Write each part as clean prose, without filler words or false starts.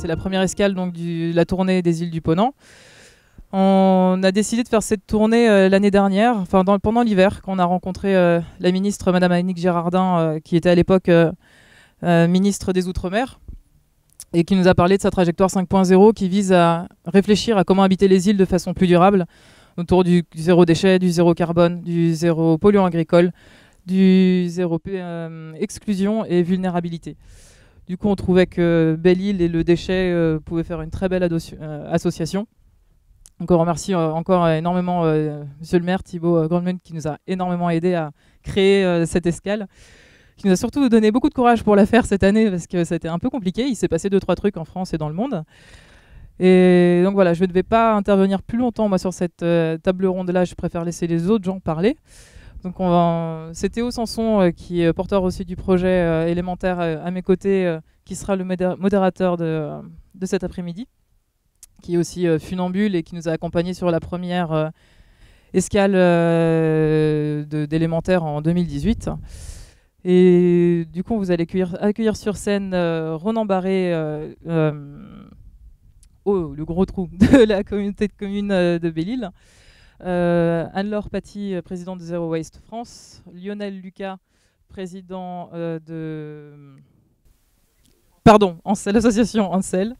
la première escale donc, de la tournée des îles du Ponant. On a décidé de faire cette tournée l'année dernière, enfin pendant l'hiver, quand on a rencontré la ministre Madame Annick Girardin, qui était à l'époque ministre des Outre-mer, et qui nous a parlé de sa trajectoire 5.0 qui vise à réfléchir à comment habiter les îles de façon plus durable, autour du zéro déchet, du zéro carbone, du zéro polluant agricole, du zéro exclusion et vulnérabilité. Du coup, on trouvait que Belle-Île et le déchet pouvaient faire une très belle association. Donc on remercie encore énormément Monsieur le maire Thibaut Grandmund qui nous a énormément aidé à créer cette escale, qui nous a surtout donné beaucoup de courage pour la faire cette année parce que c'était un peu compliqué. Il s'est passé 2-3 trucs en France et dans le monde. Et donc voilà, je ne vais pas intervenir plus longtemps moi sur cette table ronde là. Je préfère laisser les autres gens parler. Donc c'est Théo Sanson qui est porteur aussi du projet élémentaire à mes côtés, qui sera le modérateur de cet après-midi, qui est aussi funambule et qui nous a accompagnés sur la première escale d'élémentaire en 2018. Et du coup, vous allez accueillir sur scène Ronan Barré, le gros trou de la communauté de communes de Belle-Île, Anne-Laure Paty, présidente de Zero Waste France, Lionel Lucas, président l'association Ansel,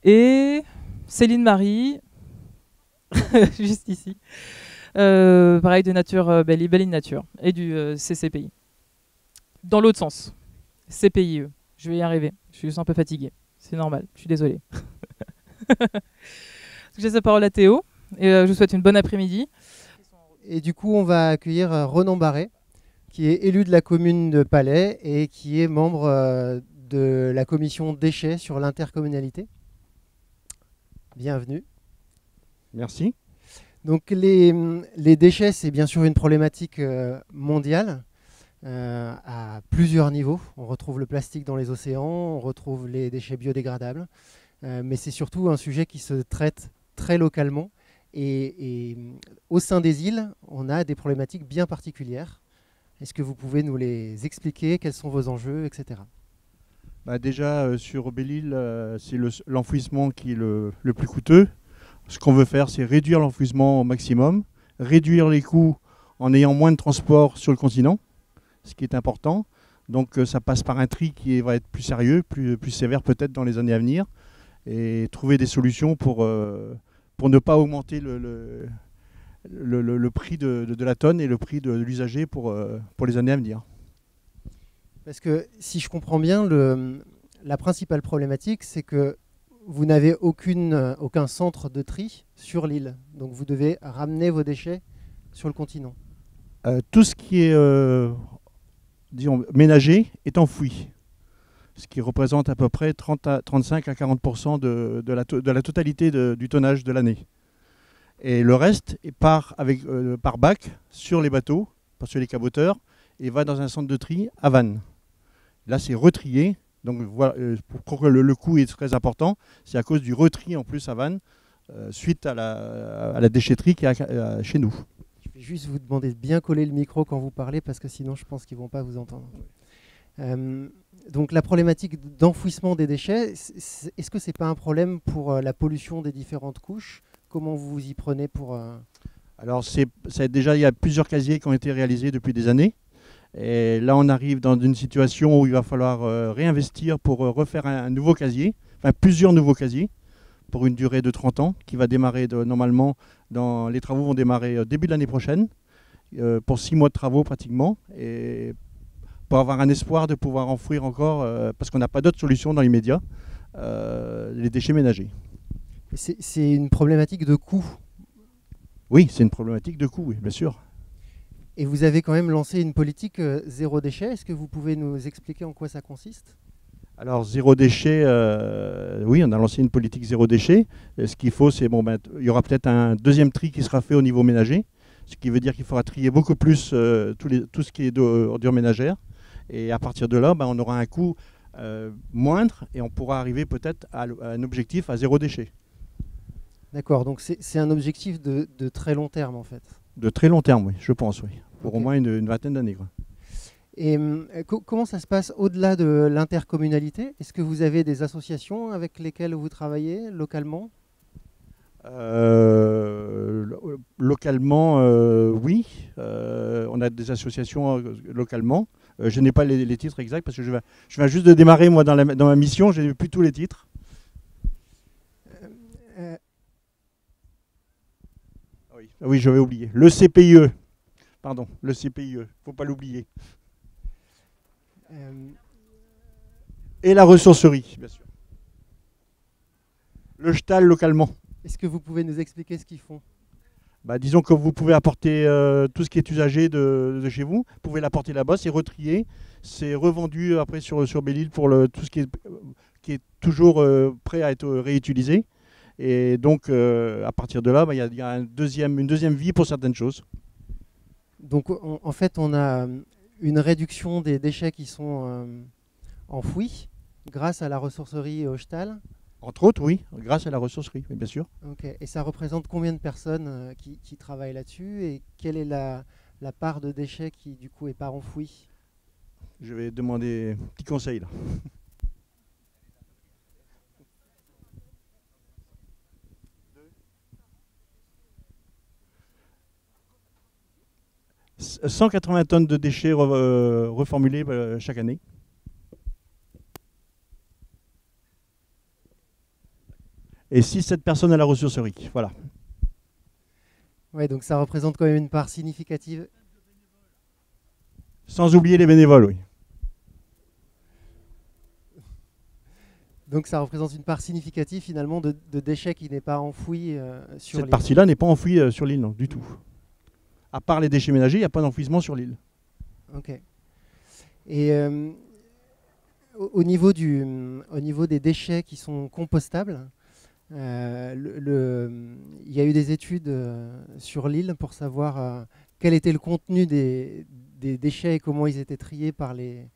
et Céline Marie, juste ici, pareil de Nature Belle-Île Nature, et du CCPI. Dans l'autre sens, CPIE, je vais y arriver, je suis juste un peu fatigué, c'est normal, je suis désolé. Je laisse la parole à Théo, et je vous souhaite une bonne après-midi. Et du coup, on va accueillir Ronan Barré, qui est élu de la commune de Palais et qui est membre de la commission déchets sur l'intercommunalité. Bienvenue. Merci. Donc les déchets, c'est bien sûr une problématique mondiale à plusieurs niveaux. On retrouve le plastique dans les océans, on retrouve les déchets biodégradables, mais c'est surtout un sujet qui se traite très localement. Et au sein des îles, on a des problématiques bien particulières. Est-ce que vous pouvez nous les expliquer? Quels sont vos enjeux, etc. Déjà, sur Belle-Île, c'est l'enfouissement qui est le plus coûteux. Ce qu'on veut faire, c'est réduire l'enfouissement au maximum, réduire les coûts en ayant moins de transport sur le continent, ce qui est important. Donc ça passe par un tri qui va être plus sérieux, plus sévère peut-être dans les années à venir, et trouver des solutions pour ne pas augmenter le prix de la tonne et le prix de l'usager pour les années à venir. Parce que si je comprends bien, la principale problématique, c'est que vous n'avez aucun centre de tri sur l'île. Donc vous devez ramener vos déchets sur le continent. Tout ce qui est disons, ménager est enfoui, ce qui représente à peu près 35 à 40% de la totalité du tonnage de l'année. Et le reste part par bac sur les bateaux, sur les caboteurs, et va dans un centre de tri à Vannes. Là, c'est retrié. Donc voilà, pourquoi le coût est très important, c'est à cause du retri en plus à Vannes, suite à la déchetterie qui est chez nous. Je vais juste vous demander de bien coller le micro quand vous parlez, parce que sinon je pense qu'ils ne vont pas vous entendre. Donc la problématique d'enfouissement des déchets, est-ce que ce n'est pas un problème pour la pollution des différentes couches? Comment vous vous y prenez pour... Alors déjà, il y a plusieurs casiers qui ont été réalisés depuis des années. Et là, on arrive dans une situation où il va falloir réinvestir pour refaire un nouveau casier, enfin plusieurs nouveaux casiers, pour une durée de 30 ans, qui va démarrer normalement, les travaux vont démarrer début de l'année prochaine, pour 6 mois de travaux pratiquement, et pour avoir un espoir de pouvoir enfouir encore, parce qu'on n'a pas d'autre solution dans l'immédiat, les déchets ménagers. C'est une problématique de coût? Oui, c'est une problématique de coût, oui, bien sûr. Et vous avez quand même lancé une politique zéro déchet. Est-ce que vous pouvez nous expliquer en quoi ça consiste? Alors, zéro déchet, oui, on a lancé une politique zéro déchet. Ce qu'il faut, c'est, il y aura peut-être un deuxième tri qui sera fait au niveau ménager, ce qui veut dire qu'il faudra trier beaucoup plus tout ce qui est d'ordures ménagères. Et à partir de là, on aura un coût moindre et on pourra arriver peut-être à un objectif à zéro déchet. D'accord, donc c'est un objectif de très long terme en fait. De très long terme, oui, je pense, oui. Pour okay. Au moins une vingtaine d'années. Et comment ça se passe au-delà de l'intercommunalité? Est-ce que vous avez des associations avec lesquelles vous travaillez localement? Localement, oui. On a des associations localement. Je n'ai pas les titres exacts parce que je viens juste de démarrer moi dans ma mission. Je n'ai plus tous les titres. Oui, je vais oublier. Le CPIE. Pardon, le CPIE. Il ne faut pas l'oublier. Et la ressourcerie, bien sûr. Le STAL localement. Est-ce que vous pouvez nous expliquer ce qu'ils font? Disons que vous pouvez apporter tout ce qui est usagé de chez vous. Vous pouvez l'apporter là-bas, c'est retrié. C'est revendu après sur Belle-Île pour tout ce qui est toujours prêt à être réutilisé. Et donc, à partir de là, il y a une deuxième vie pour certaines choses. Donc, en fait, on a une réduction des déchets qui sont enfouis grâce à la ressourcerie et au STAL. Entre autres, oui, grâce à la ressourcerie, oui, bien sûr. Okay. Et ça représente combien de personnes qui travaillent là-dessus? Et quelle est la part de déchets qui, du coup, n'est pas enfouie? Je vais demander un petit conseil, là. « 180 tonnes de déchets reformulés chaque année. » Et 6-7 personnes à la ressourcerie. Voilà. Ouais, donc ça représente quand même une part significative. Sans oublier les bénévoles, oui. Donc ça représente une part significative finalement de déchets qui n'est pas enfoui sur l'île. Cette partie-là n'est pas enfouie sur l'île, non, du tout. À part les déchets ménagers, il n'y a pas d'enfouissement sur l'île. Ok. Et au niveau des déchets qui sont compostables, il y a eu des études sur l'île pour savoir quel était le contenu des déchets et comment ils étaient triés par les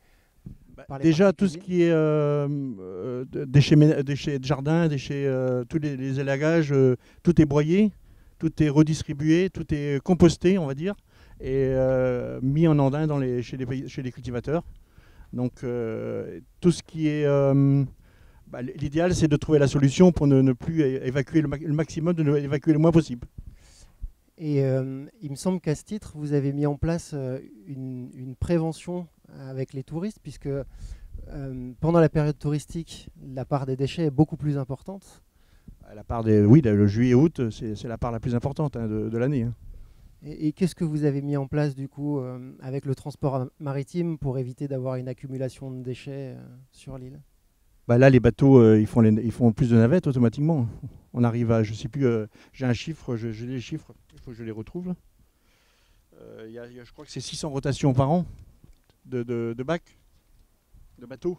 déjà, tout ce qui est déchets de jardin, tous les élagages, tout est broyé, tout est redistribué, tout est composté, on va dire, et mis en andain chez les cultivateurs. Donc, tout ce qui est... l'idéal, c'est de trouver la solution pour ne plus évacuer le maximum, de évacuer le moins possible. Et il me semble qu'à ce titre, vous avez mis en place une prévention avec les touristes, puisque pendant la période touristique, la part des déchets est beaucoup plus importante. Oui, le juillet-août, c'est la part la plus importante de l'année. Hein. Et qu'est-ce que vous avez mis en place du coup avec le transport maritime pour éviter d'avoir une accumulation de déchets sur l'île? Là, les bateaux, ils font plus de navettes automatiquement. On arrive à, je ne sais plus, j'ai un chiffre, j'ai les chiffres, il faut que je les retrouve. Je crois que c'est 600 rotations par an de bacs, de bateaux.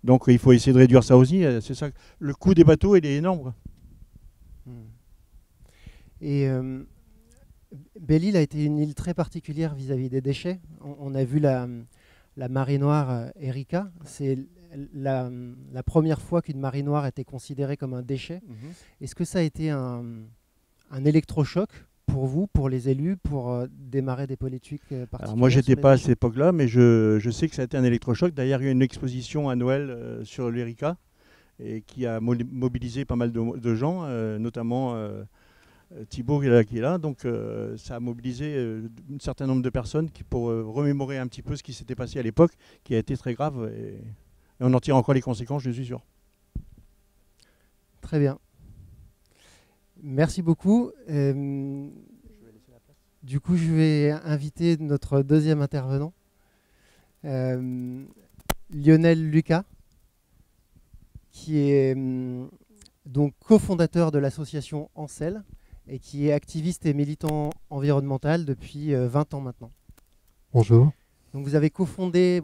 Donc il faut essayer de réduire ça aussi. C'est ça. Le coût des bateaux, il est énorme. Et Belle-Île a été une île très particulière vis-à-vis des déchets. On a vu la marée noire Erika. C'est la première fois qu'une marée noire était considérée comme un déchet. Est-ce que ça a été un électrochoc pour vous, pour les élus, pour démarrer des politiques particulières? Alors moi, j'étais pas à cette époque-là, mais je sais que ça a été un électrochoc. D'ailleurs, il y a eu une exposition à Noël sur l'Erika et qui a mobilisé pas mal de gens, notamment Thibaut qui est là. Donc ça a mobilisé un certain nombre de personnes pour remémorer un petit peu ce qui s'était passé à l'époque, qui a été très grave. Et on en tire encore les conséquences, je suis sûr. Très bien. Merci beaucoup. Du coup, je vais inviter notre deuxième intervenant, Lionel Lucas, qui est donc cofondateur de l'association Ancel et qui est activiste et militant environnemental depuis 20 ans maintenant. Bonjour. Donc vous avez cofondé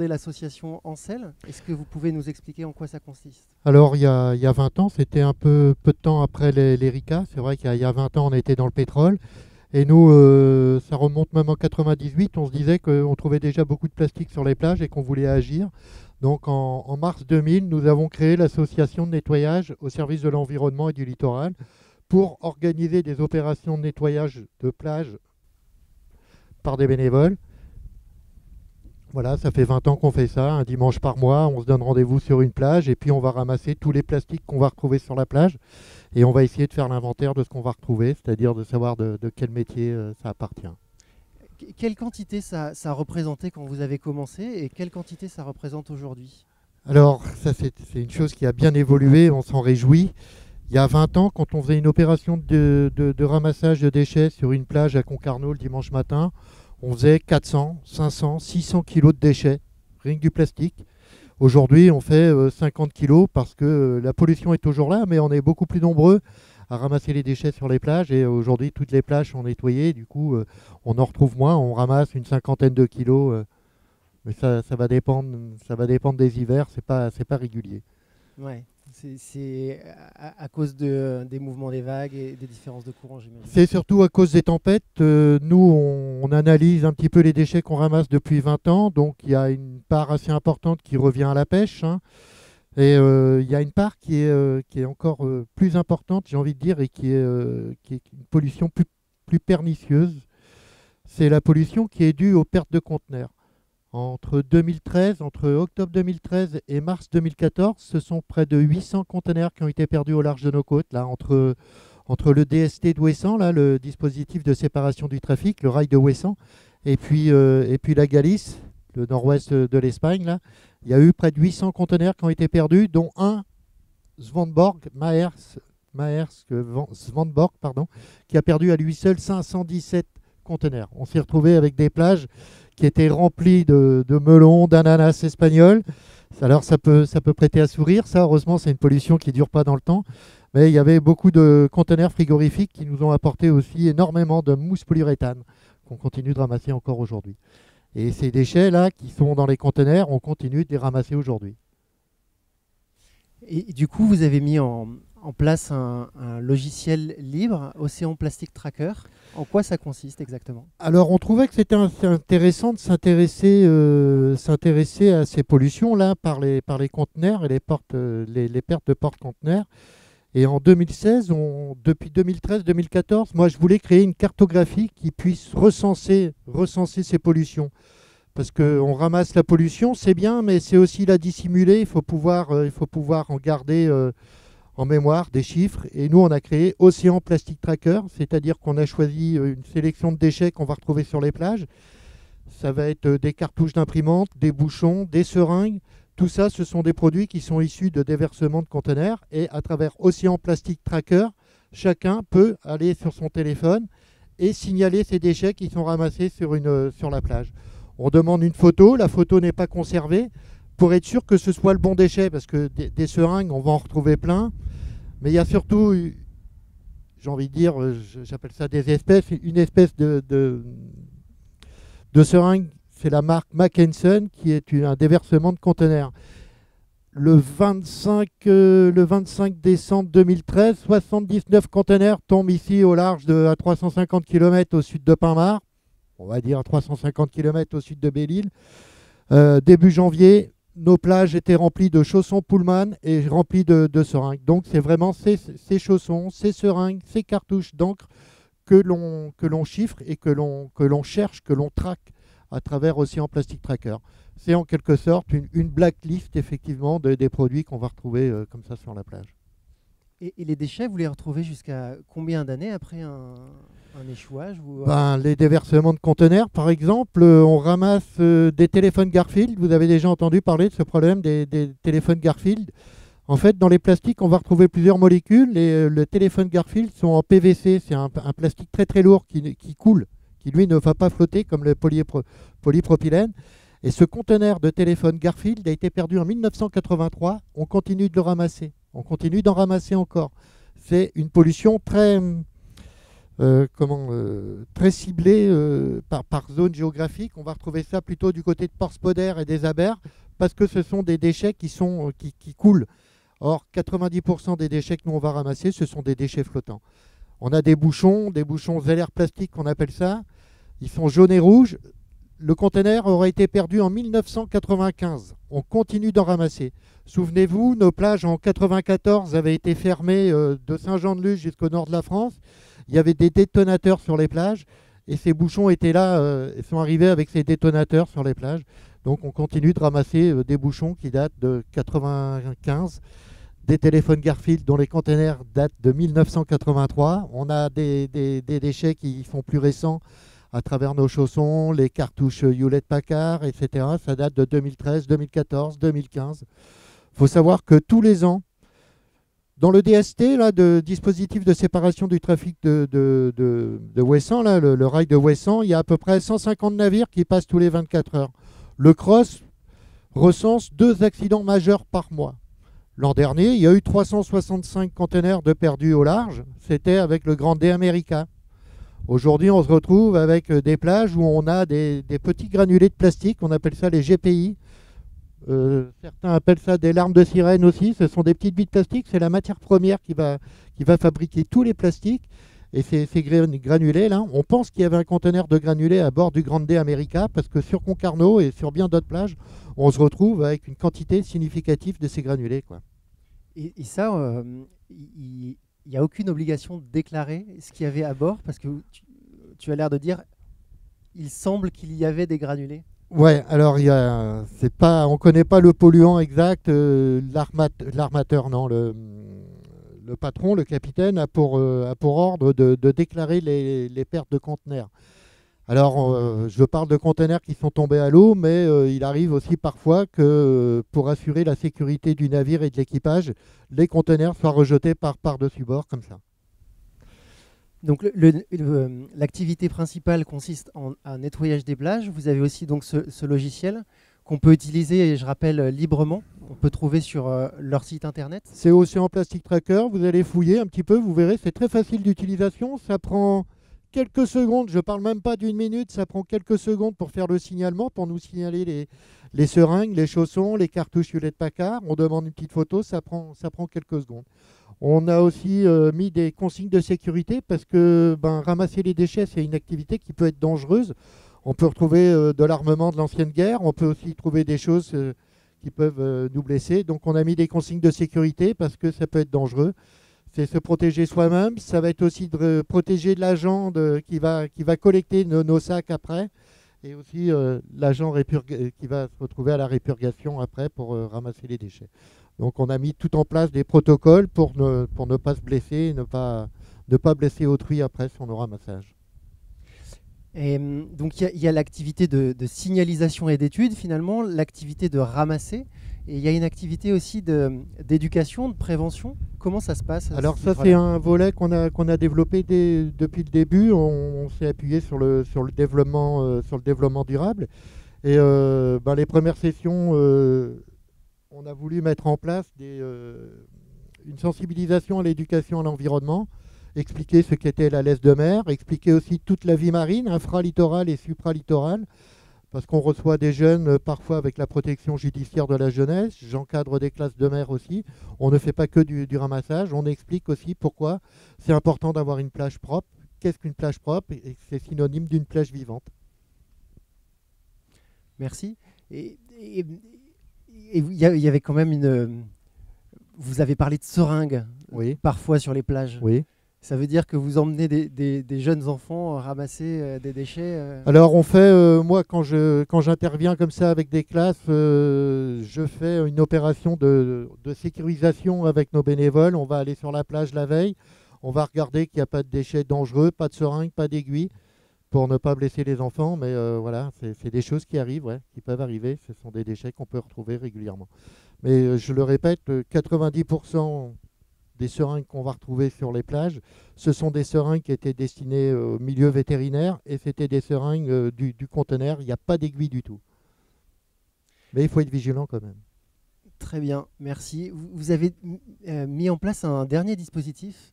l'association Ancel. Est-ce que vous pouvez nous expliquer en quoi ça consiste? Alors il y a 20 ans, c'était un peu de temps après l'Erika. C'est vrai qu'il y a 20 ans, on était dans le pétrole. Et nous, ça remonte même en 98, on se disait qu'on trouvait déjà beaucoup de plastique sur les plages et qu'on voulait agir. Donc en mars 2000, nous avons créé l'association de nettoyage au service de l'environnement et du littoral pour organiser des opérations de nettoyage de plages par des bénévoles. Voilà, ça fait 20 ans qu'on fait ça, un dimanche par mois, on se donne rendez-vous sur une plage et puis on va ramasser tous les plastiques qu'on va retrouver sur la plage et on va essayer de faire l'inventaire de ce qu'on va retrouver, c'est-à-dire de savoir de quel métier ça appartient. Quelle quantité ça représentait quand vous avez commencé et quelle quantité ça représente aujourd'hui? Alors, ça c'est une chose qui a bien évolué, on s'en réjouit. Il y a 20 ans, quand on faisait une opération de ramassage de déchets sur une plage à Concarneau le dimanche matin, on faisait 400, 500, 600 kilos de déchets, rien que du plastique. Aujourd'hui, on fait 50 kilos parce que la pollution est toujours là, mais on est beaucoup plus nombreux à ramasser les déchets sur les plages. Et aujourd'hui, toutes les plages sont nettoyées. Du coup, on en retrouve moins. On ramasse une cinquantaine de kilos. Mais ça va dépendre des hivers. C'est pas régulier. Ouais. C'est à cause des mouvements des vagues et des différences de courant, j'imagine. C'est surtout à cause des tempêtes. Nous, on analyse un petit peu les déchets qu'on ramasse depuis 20 ans. Donc, il y a une part assez importante qui revient à la pêche. Hein. Et il y a une part qui est encore plus importante, j'ai envie de dire, et qui est une pollution plus pernicieuse. C'est la pollution qui est due aux pertes de conteneurs. Entre octobre 2013 et mars 2014, ce sont près de 800 conteneurs qui ont été perdus au large de nos côtes, là, entre le DST d'Ouessant, là, le dispositif de séparation du trafic, le rail de Ouessant, et puis la Galice, le nord-ouest de l'Espagne. Là, il y a eu près de 800 conteneurs qui ont été perdus, dont un Svendborg, qui a perdu à lui seul 517 conteneurs. On s'est retrouvé avec des plages qui étaient remplies de melons, d'ananas espagnols. Alors ça peut prêter à sourire, ça heureusement c'est une pollution qui ne dure pas dans le temps, mais il y avait beaucoup de conteneurs frigorifiques qui nous ont apporté aussi énormément de mousse polyuréthane qu'on continue de ramasser encore aujourd'hui. Et ces déchets-là qui sont dans les conteneurs, on continue de les ramasser aujourd'hui. Et du coup, vous avez mis en place un logiciel libre, Océan Plastic Tracker. En quoi ça consiste exactement? Alors, on trouvait que c'était intéressant de s'intéresser à ces pollutions-là par les conteneurs et les pertes de porte-conteneurs. Et en 2016, depuis 2013-2014, moi, je voulais créer une cartographie qui puisse recenser ces pollutions. Parce qu'on ramasse la pollution, c'est bien, mais c'est aussi la dissimuler. Il faut pouvoir en garder en mémoire des chiffres. Et nous, on a créé Océan Plastic Tracker, c'est-à-dire qu'on a choisi une sélection de déchets qu'on va retrouver sur les plages. Ça va être des cartouches d'imprimante, des bouchons, des seringues. Tout ça, ce sont des produits qui sont issus de déversements de conteneurs. Et à travers Océan Plastic Tracker, chacun peut aller sur son téléphone et signaler ces déchets qui sont ramassés sur la plage. On demande une photo, la photo n'est pas conservée pour être sûr que ce soit le bon déchet, parce que des seringues, on va en retrouver plein. Mais il y a surtout, j'ai envie de dire, j'appelle ça des espèces, une espèce de seringue, c'est la marque Mackensen, qui est un déversement de conteneurs. Le 25 décembre 2013, 79 conteneurs tombent ici au large à 350 km au sud de Pinmar. On va dire à 350 km au sud de Belle-Île. Début janvier, nos plages étaient remplies de chaussons Pullman et remplies de seringues. Donc c'est vraiment ces chaussons, ces seringues, ces cartouches d'encre que l'on chiffre et que l'on cherche, que l'on traque à travers Océan Plastic Tracker. C'est en quelque sorte une blacklist effectivement des produits qu'on va retrouver comme ça sur la plage. Et les déchets, vous les retrouvez jusqu'à combien d'années après un échouage ou... Les déversements de conteneurs, par exemple, on ramasse des téléphones Garfield. Vous avez déjà entendu parler de ce problème des téléphones Garfield. En fait, dans les plastiques, on va retrouver plusieurs molécules. Et les téléphones Garfield sont en PVC. C'est un plastique très très lourd qui coule, qui lui ne va pas flotter comme le polypropylène. Et ce conteneur de téléphone Garfield a été perdu en 1983. On continue de le ramasser. On continue d'en ramasser encore. C'est une pollution très ciblée par zone géographique. On va retrouver ça plutôt du côté de Port-Spoder et des Abers parce que ce sont des déchets qui coulent. Or, 90% des déchets que nous on va ramasser, ce sont des déchets flottants. On a des bouchons ZLR plastiques qu'on appelle ça. Ils sont jaunes et rouges. Le conteneur aurait été perdu en 1995. On continue d'en ramasser. Souvenez-vous, nos plages en 1994 avaient été fermées de Saint-Jean-de-Luz jusqu'au nord de la France. Il y avait des détonateurs sur les plages et ces bouchons étaient là, sont arrivés avec ces détonateurs sur les plages. Donc on continue de ramasser des bouchons qui datent de 95, des téléphones Garfield dont les containers datent de 1983. On a des déchets qui sont plus récents à travers nos chaussons, les cartouches Hewlett-Packard, etc. Ça date de 2013, 2014, 2015. Il faut savoir que tous les ans, dans le DST, là, de dispositif de séparation du trafic de Ouessant, là, le rail de Ouessant, il y a à peu près 150 navires qui passent tous les 24 heures. Le CROSS recense 2 accidents majeurs par mois. L'an dernier, il y a eu 365 conteneurs de perdus au large. C'était avec le Grand D America. Aujourd'hui, on se retrouve avec des plages où on a des petits granulés de plastique. On appelle ça les GPI. Certains appellent ça des larmes de sirène aussi. Ce sont des petites billes de plastique. C'est la matière première qui va fabriquer tous les plastiques. Et ces granulés-là, on pense qu'il y avait un conteneur de granulés à bord du Grand D America parce que sur Concarneau et sur bien d'autres plages, on se retrouve avec une quantité significative de ces granulés, quoi. Et ça, il n'y a aucune obligation de déclarer ce qu'il y avait à bord parce que tu as l'air de dire il semble qu'il y avait des granulés. Ouais, alors on ne connaît pas le polluant exact. L'armateur, non, le patron, le capitaine, a pour ordre de déclarer les pertes de conteneurs. Alors, je parle de conteneurs qui sont tombés à l'eau, mais il arrive aussi parfois que pour assurer la sécurité du navire et de l'équipage, les conteneurs soient rejetés par-dessus bord, comme ça. Donc l'activité principale consiste en un nettoyage des plages. Vous avez aussi donc ce logiciel qu'on peut utiliser, et je rappelle, librement. On peut trouver sur leur site internet. C'est Océan Plastic Tracker. Vous allez fouiller un petit peu, vous verrez, c'est très facile d'utilisation. Ça prend quelques secondes, je ne parle même pas d'une minute, ça prend quelques secondes pour faire le signalement, pour nous signaler les seringues, les chaussons, les cartouches Hewlett-Packard. On demande une petite photo, ça prend quelques secondes. On a aussi mis des consignes de sécurité parce que ramasser les déchets, c'est une activité qui peut être dangereuse. On peut retrouver de l'armement de l'ancienne guerre, on peut aussi trouver des choses qui peuvent nous blesser. Donc on a mis des consignes de sécurité parce que ça peut être dangereux. C'est se protéger soi-même, ça va être aussi de protéger l'agent qui va collecter nos sacs après, et aussi l'agent qui va se retrouver à la répurgation après pour ramasser les déchets. Donc on a mis tout en place des protocoles pour ne pas se blesser et ne pas blesser autrui après sur nos ramassages. Et donc il y a l'activité de signalisation et d'études, finalement, l'activité de ramasser, et il y a une activité aussi d'éducation, de prévention. Comment ça se passe? Alors ça, c'est un volet qu'on a développé depuis le début. On s'est appuyé sur le développement durable. Et les premières sessions, on a voulu mettre en place une sensibilisation à l'éducation à l'environnement, expliquer ce qu'était la laisse de mer, expliquer aussi toute la vie marine, infralittorale et supralittorale, parce qu'on reçoit des jeunes parfois avec la protection judiciaire de la jeunesse. J'encadre des classes de mer aussi. On ne fait pas que du ramassage, on explique aussi pourquoi c'est important d'avoir une plage propre. Qu'est-ce qu'une plage propre? Et c'est synonyme d'une plage vivante. Merci. Et il y avait quand même vous avez parlé de seringues, oui, parfois sur les plages. Oui. Ça veut dire que vous emmenez des jeunes enfants ramasser des déchets Alors on fait, moi quand j'interviens comme ça avec des classes, je fais une opération de sécurisation avec nos bénévoles. On va aller sur la plage la veille, on va regarder qu'il n'y a pas de déchets dangereux, pas de seringues, pas d'aiguilles, pour ne pas blesser les enfants. Mais voilà, c'est des choses qui arrivent, ouais, qui peuvent arriver. Ce sont des déchets qu'on peut retrouver régulièrement. Mais je le répète, 90% des seringues qu'on va retrouver sur les plages, ce sont des seringues qui étaient destinées au milieu vétérinaire, et c'était des seringues du conteneur. Il n'y a pas d'aiguille du tout. Mais il faut être vigilant quand même. Très bien, merci. Vous avez mis en place un dernier dispositif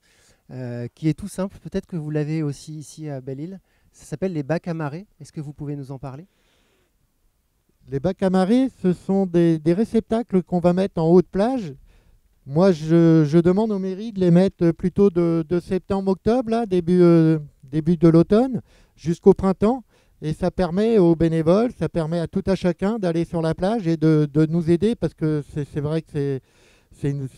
qui est tout simple. Peut-être que vous l'avez aussi ici à Belle-Île. Ça s'appelle les bacs à marée. Est-ce que vous pouvez nous en parler? Les bacs à marée, ce sont des réceptacles qu'on va mettre en haut de plage. Moi, je demande aux mairies de les mettre plutôt de septembre-octobre, là, début de l'automne, jusqu'au printemps. Et ça permet aux bénévoles, ça permet à tout à chacun d'aller sur la plage et de nous aider, parce que c'est vrai que c'est une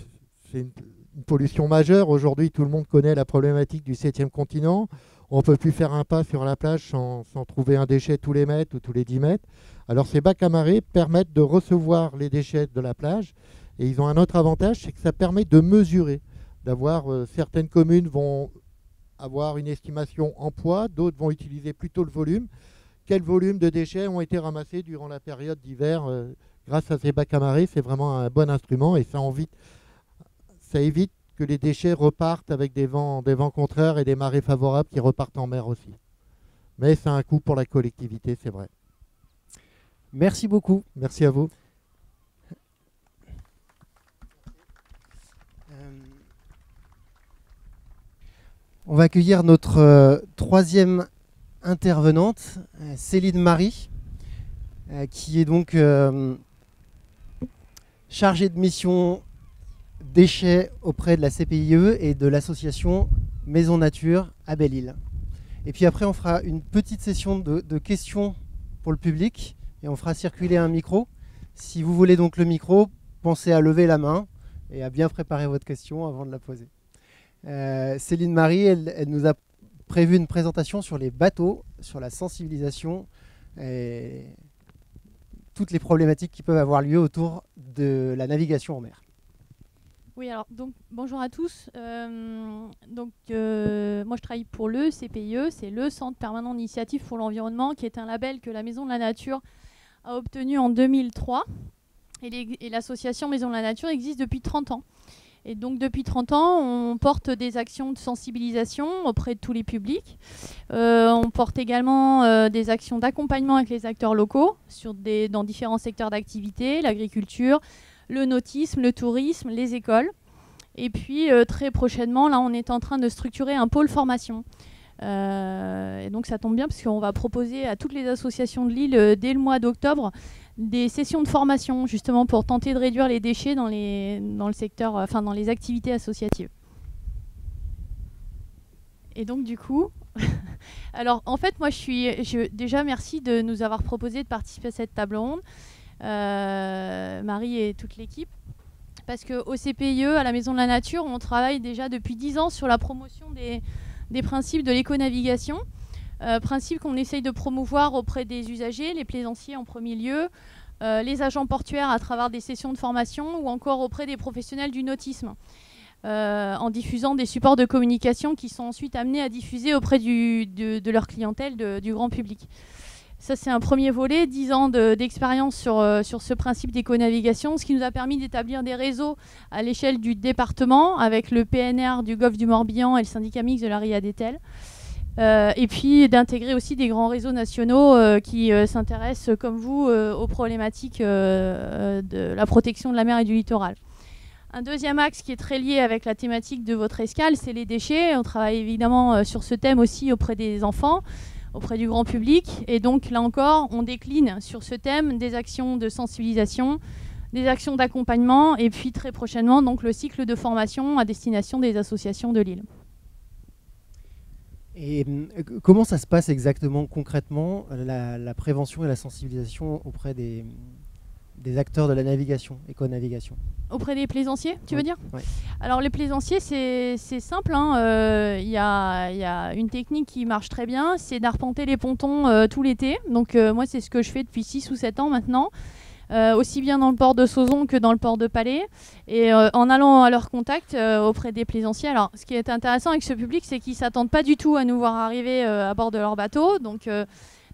pollution majeure. Aujourd'hui, tout le monde connaît la problématique du 7e continent. on ne peut plus faire un pas sur la plage sans trouver un déchet tous les mètres ou tous les 10 mètres. Alors ces bacs à marée permettent de recevoir les déchets de la plage et ils ont un autre avantage, c'est que ça permet de mesurer, certaines communes vont avoir une estimation en poids, d'autres vont utiliser plutôt le volume. Quel volume de déchets ont été ramassés durant la période d'hiver grâce à ces bacs à marée, c'est vraiment un bon instrument et ça évite que les déchets repartent avec des vents contraires et des marées favorables qui repartent en mer aussi. Mais c'est un coût pour la collectivité, c'est vrai. Merci beaucoup. Merci à vous. On va accueillir notre troisième intervenante, Céline Marie, qui est donc chargée de mission déchets auprès de la CPIE et de l'association Maison Nature à Belle-Île. Et puis après, on fera une petite session de questions pour le public et on fera circuler un micro. Si vous voulez donc le micro, pensez à lever la main et à bien préparer votre question avant de la poser. Céline Marie, elle nous a prévu une présentation sur les bateaux, sur la sensibilisation et toutes les problématiques qui peuvent avoir lieu autour de la navigation en mer. Oui, alors donc bonjour à tous. Moi je travaille pour le CPIE, c'est le Centre permanent d'initiative pour l'environnement, qui est un label que la Maison de la Nature a obtenu en 2003. Et l'association Maison de la Nature existe depuis 30 ans. Et donc depuis 30 ans, on porte des actions de sensibilisation auprès de tous les publics. On porte également des actions d'accompagnement avec les acteurs locaux dans différents secteurs d'activité, l'agriculture, le nautisme, le tourisme, les écoles. Et puis très prochainement, là, on est en train de structurer un pôle formation. Et donc ça tombe bien parce qu'on va proposer à toutes les associations de l'île dès le mois d'octobre des sessions de formation justement pour tenter de réduire les déchets dans le secteur, enfin dans les activités associatives. Et donc du coup, alors en fait moi déjà merci de nous avoir proposé de participer à cette table ronde, Marie et toute l'équipe, parce qu'au CPIE, à la Maison de la Nature, on travaille déjà depuis 10 ans sur la promotion des principes de l'éco-navigation. Principe qu'on essaye de promouvoir auprès des usagers, les plaisanciers en premier lieu, les agents portuaires à travers des sessions de formation ou encore auprès des professionnels du nautisme, en diffusant des supports de communication qui sont ensuite amenés à diffuser auprès de leur clientèle, du grand public. Ça, c'est un premier volet, 10 ans d'expérience sur ce principe d'éco-navigation, ce qui nous a permis d'établir des réseaux à l'échelle du département avec le PNR du Golfe du Morbihan et le syndicat mixte de la Ria d'Etel. Et puis d'intégrer aussi des grands réseaux nationaux qui s'intéressent, comme vous, aux problématiques de la protection de la mer et du littoral. Un deuxième axe qui est très lié avec la thématique de votre escale, c'est les déchets. On travaille évidemment sur ce thème aussi auprès des enfants, auprès du grand public. Et donc là encore, on décline sur ce thème des actions de sensibilisation, des actions d'accompagnement et puis très prochainement donc, le cycle de formation à destination des associations de l'île. Et comment ça se passe exactement, concrètement, la prévention et la sensibilisation auprès des acteurs de la navigation, éco-navigation? Auprès des plaisanciers, tu veux dire? Ouais. Alors les plaisanciers, c'est simple. Hein. Y a une technique qui marche très bien, c'est d'arpenter les pontons tout l'été. Donc moi, c'est ce que je fais depuis 6 ou 7 ans maintenant. Aussi bien dans le port de Sauzon que dans le port de Palais, et en allant à leur contact auprès des plaisanciers. Alors, ce qui est intéressant avec ce public, c'est qu'ils ne s'attendent pas du tout à nous voir arriver à bord de leur bateau. Donc,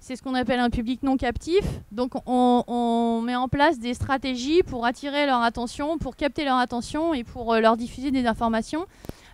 c'est ce qu'on appelle un public non captif. Donc, on met en place des stratégies pour attirer leur attention, pour capter leur attention et pour leur diffuser des informations,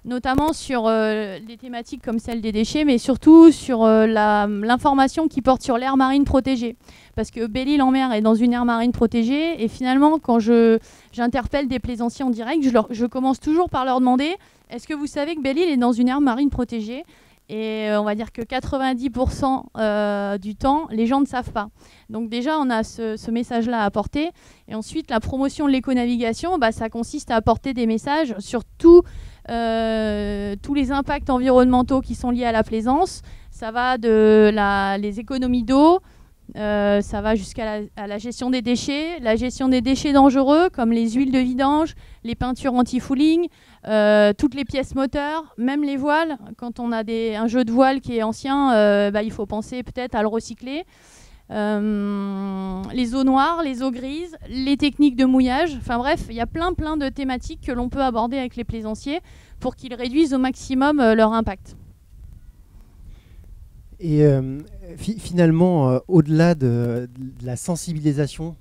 notamment sur des thématiques comme celle des déchets, mais surtout sur l'information qui porte sur l'aire marine protégée. Parce que Belle-Île en mer est dans une aire marine protégée, et finalement, quand j'interpelle des plaisanciers en direct, je commence toujours par leur demander « Est-ce que vous savez que Belle-Île est dans une aire marine protégée ?» Et on va dire que 90% du temps, les gens ne savent pas. Donc déjà, on a ce message-là à apporter. Et ensuite, la promotion de l'éco-navigation, ça consiste à apporter des messages sur tous les impacts environnementaux qui sont liés à la plaisance. Ça va les économies d'eau, Ça va jusqu'à la gestion des déchets, la gestion des déchets dangereux comme les huiles de vidange, les peintures anti-fouling, toutes les pièces moteurs, même les voiles. Quand on a un jeu de voile qui est ancien, il faut penser peut-être à le recycler. Les eaux noires, les eaux grises, les techniques de mouillage. Enfin bref, il y a plein de thématiques que l'on peut aborder avec les plaisanciers pour qu'ils réduisent au maximum leur impact. Et finalement, au-delà de la sensibilisation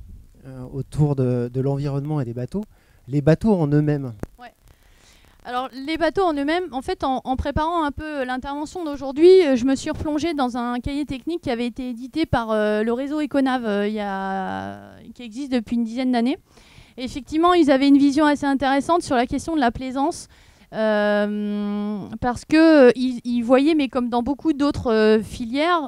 autour de l'environnement et des bateaux, les bateaux en eux-mêmes. Ouais. Alors les bateaux en eux-mêmes, en fait, en préparant un peu l'intervention d'aujourd'hui, je me suis replongée dans un cahier technique qui avait été édité par le réseau Econave, qui existe depuis une dizaine d'années. Et effectivement, ils avaient une vision assez intéressante sur la question de la plaisance. Parce qu'ils voyaient, mais comme dans beaucoup d'autres filières,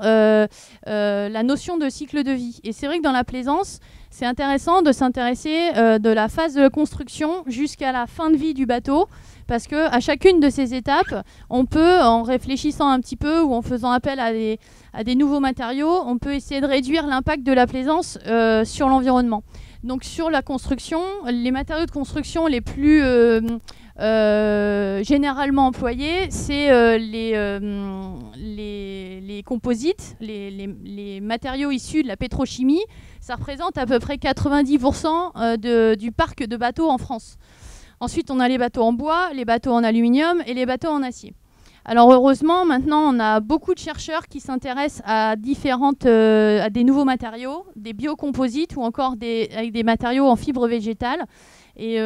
la notion de cycle de vie. Et c'est vrai que dans la plaisance, c'est intéressant de s'intéresser de la phase de construction jusqu'à la fin de vie du bateau, parce qu'à chacune de ces étapes, on peut, en réfléchissant un petit peu ou en faisant appel à des nouveaux matériaux, on peut essayer de réduire l'impact de la plaisance sur l'environnement. Donc sur la construction, les matériaux de construction les plus généralement employés, c'est les composites, les matériaux issus de la pétrochimie. Ça représente à peu près 90% du parc de bateaux en France. Ensuite, on a les bateaux en bois, les bateaux en aluminium et les bateaux en acier. Alors heureusement, maintenant, on a beaucoup de chercheurs qui s'intéressent à des nouveaux matériaux, des biocomposites ou encore avec des matériaux en fibres végétales. Et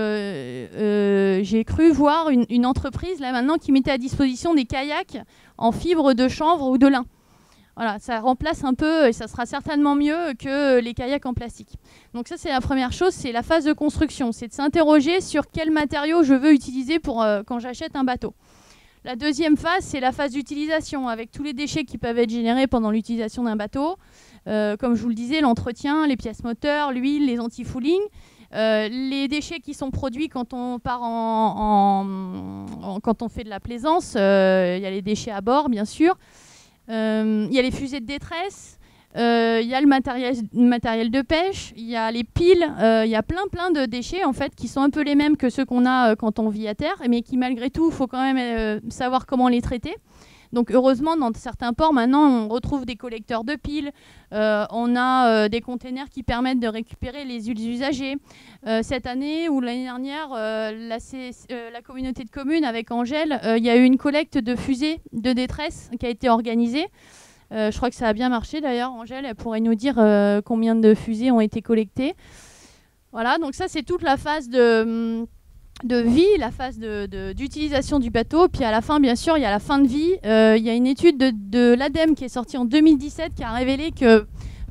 j'ai cru voir une entreprise là maintenant qui mettait à disposition des kayaks en fibres de chanvre ou de lin. Voilà, ça remplace un peu et ça sera certainement mieux que les kayaks en plastique. Donc ça, c'est la première chose, c'est la phase de construction. C'est de s'interroger sur quel matériau je veux utiliser quand j'achète un bateau. La deuxième phase, c'est la phase d'utilisation, avec tous les déchets qui peuvent être générés pendant l'utilisation d'un bateau. Comme je vous le disais, l'entretien, les pièces moteurs, l'huile, les anti-fouling. Les déchets qui sont produits quand on part quand on fait de la plaisance. Il y a les déchets à bord, bien sûr. Il y a les fusées de détresse. Il y a le matériel de pêche, il y a les piles, il y a plein de déchets en fait qui sont un peu les mêmes que ceux qu'on a quand on vit à terre, mais qui malgré tout, il faut quand même savoir comment les traiter. Donc heureusement, dans certains ports, maintenant, on retrouve des collecteurs de piles, on a des containers qui permettent de récupérer les huiles usagées. Cette année ou l'année dernière, la communauté de communes avec Angèle, il y a eu une collecte de fusées de détresse qui a été organisée. Je crois que ça a bien marché d'ailleurs. Angèle, elle pourrait nous dire combien de fusées ont été collectées. Voilà, donc ça c'est toute la phase de vie, la phase d'utilisation du bateau. Puis à la fin, bien sûr, il y a la fin de vie. Il y a une étude de l'ADEME qui est sortie en 2017 qui a révélé que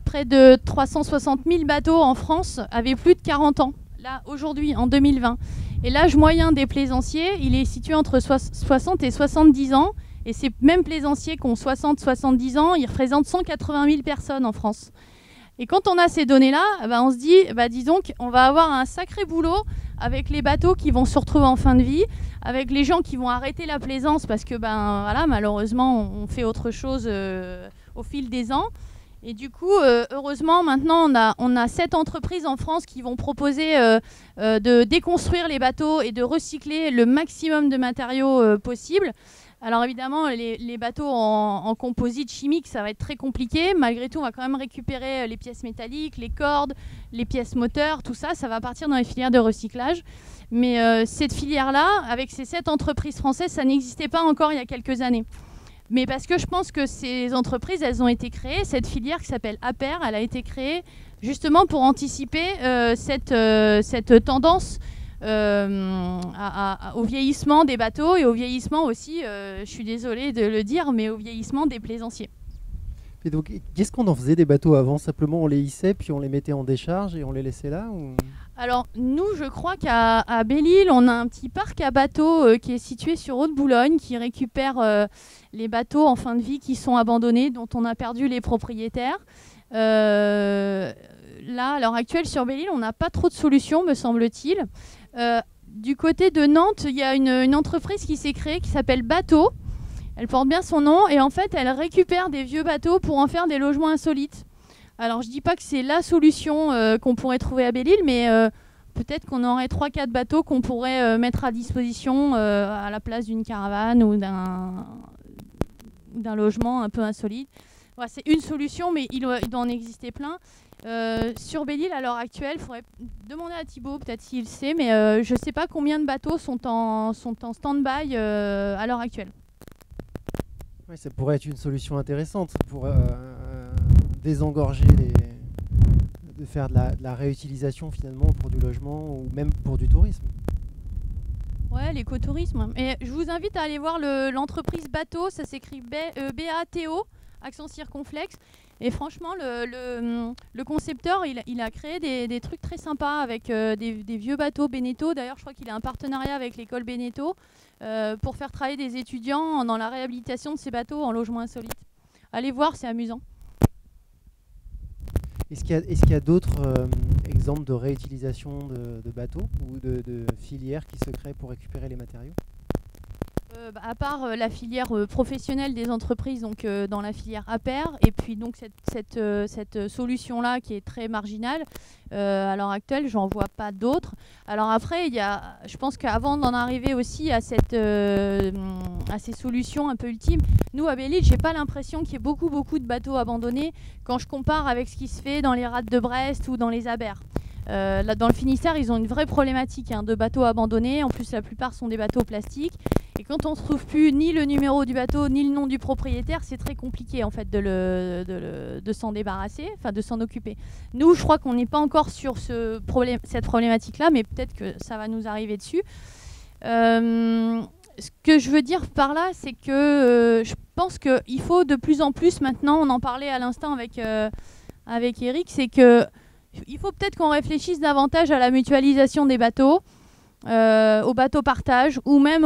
près de 360 000 bateaux en France avaient plus de 40 ans. Là, aujourd'hui, en 2020. Et l'âge moyen des plaisanciers, il est situé entre 60 et 70 ans. Et ces mêmes plaisanciers qui ont 60-70 ans, ils représentent 180 000 personnes en France. Et quand on a ces données-là, on se dit, dis donc, on va avoir un sacré boulot avec les bateaux qui vont se retrouver en fin de vie, avec les gens qui vont arrêter la plaisance parce que malheureusement, on fait autre chose au fil des ans. Et du coup, heureusement, maintenant, on a 7 entreprises en France qui vont proposer de déconstruire les bateaux et de recycler le maximum de matériaux possibles. Alors évidemment, les bateaux en composite chimique, ça va être très compliqué. Malgré tout, on va quand même récupérer les pièces métalliques, les cordes, les pièces moteurs, tout ça, ça va partir dans les filières de recyclage. Mais cette filière-là, avec ces 7 entreprises françaises, ça n'existait pas encore il y a quelques années. Mais parce que je pense que ces entreprises, elles ont été créées, cette filière qui s'appelle APER, elle a été créée justement pour anticiper cette tendance au vieillissement des bateaux et au vieillissement aussi, je suis désolée de le dire, mais au vieillissement des plaisanciers. Et donc, qu'est-ce qu'on en faisait des bateaux avant? Simplement, on les hissait, puis on les mettait en décharge et on les laissait là ou... Alors, nous, je crois qu'à Belle-Île, on a un petit parc à bateaux qui est situé sur Haute-Boulogne, qui récupère les bateaux en fin de vie qui sont abandonnés, dont on a perdu les propriétaires. Là, à l'heure actuelle, sur Belle-Île, on n'a pas trop de solutions, me semble-t-il. Du côté de Nantes, il y a une entreprise qui s'est créée qui s'appelle Bateau. Elle porte bien son nom et en fait, elle récupère des vieux bateaux pour en faire des logements insolites. Alors, je dis pas que c'est la solution qu'on pourrait trouver à Belle-Île, mais peut-être qu'on aurait 3-4 bateaux qu'on pourrait mettre à disposition à la place d'une caravane ou d'un logement un peu insolite. Voilà, c'est une solution, mais il doit en exister plein. Sur Belle-Île, à l'heure actuelle, il faudrait demander à Thibaut, peut-être s'il sait, mais je ne sais pas combien de bateaux sont en stand-by à l'heure actuelle. Ouais, ça pourrait être une solution intéressante pour désengorger de faire de la réutilisation finalement pour du logement ou même pour du tourisme. Ouais, l'écotourisme. Et je vous invite à aller voir l'entreprise Bateau, ça s'écrit BATO, accent circonflexe. Et franchement, le concepteur, il a créé des trucs très sympas avec des vieux bateaux Beneteau. D'ailleurs, je crois qu'il a un partenariat avec l'école Beneteau pour faire travailler des étudiants dans la réhabilitation de ces bateaux en logement insolite. Allez voir, c'est amusant. Est-ce qu'il y a d'autres exemples de réutilisation de bateaux ou de filières qui se créent pour récupérer les matériaux ? À part la filière professionnelle des entreprises, donc dans la filière APER, et puis donc cette solution-là qui est très marginale, à l'heure actuelle, j'en vois pas d'autres. Alors après, je pense qu'avant d'en arriver aussi à ces solutions un peu ultimes, nous à Belle-Île, j'ai pas l'impression qu'il y ait beaucoup de bateaux abandonnés quand je compare avec ce qui se fait dans les rades de Brest ou dans les Abers. Là, dans le Finistère, ils ont une vraie problématique de bateaux abandonnés. En plus, la plupart sont des bateaux plastiques. Et quand on ne trouve plus ni le numéro du bateau, ni le nom du propriétaire, c'est très compliqué en fait de s'en débarrasser, enfin de s'en occuper. Nous, je crois qu'on n'est pas encore sur cette problématique-là, mais peut-être que ça va nous arriver dessus. Ce que je veux dire par là, c'est que je pense qu'il faut de plus en plus maintenant, on en parlait à l'instant avec Eric, c'est que il faut peut-être qu'on réfléchisse davantage à la mutualisation des bateaux, au bateau partage, ou même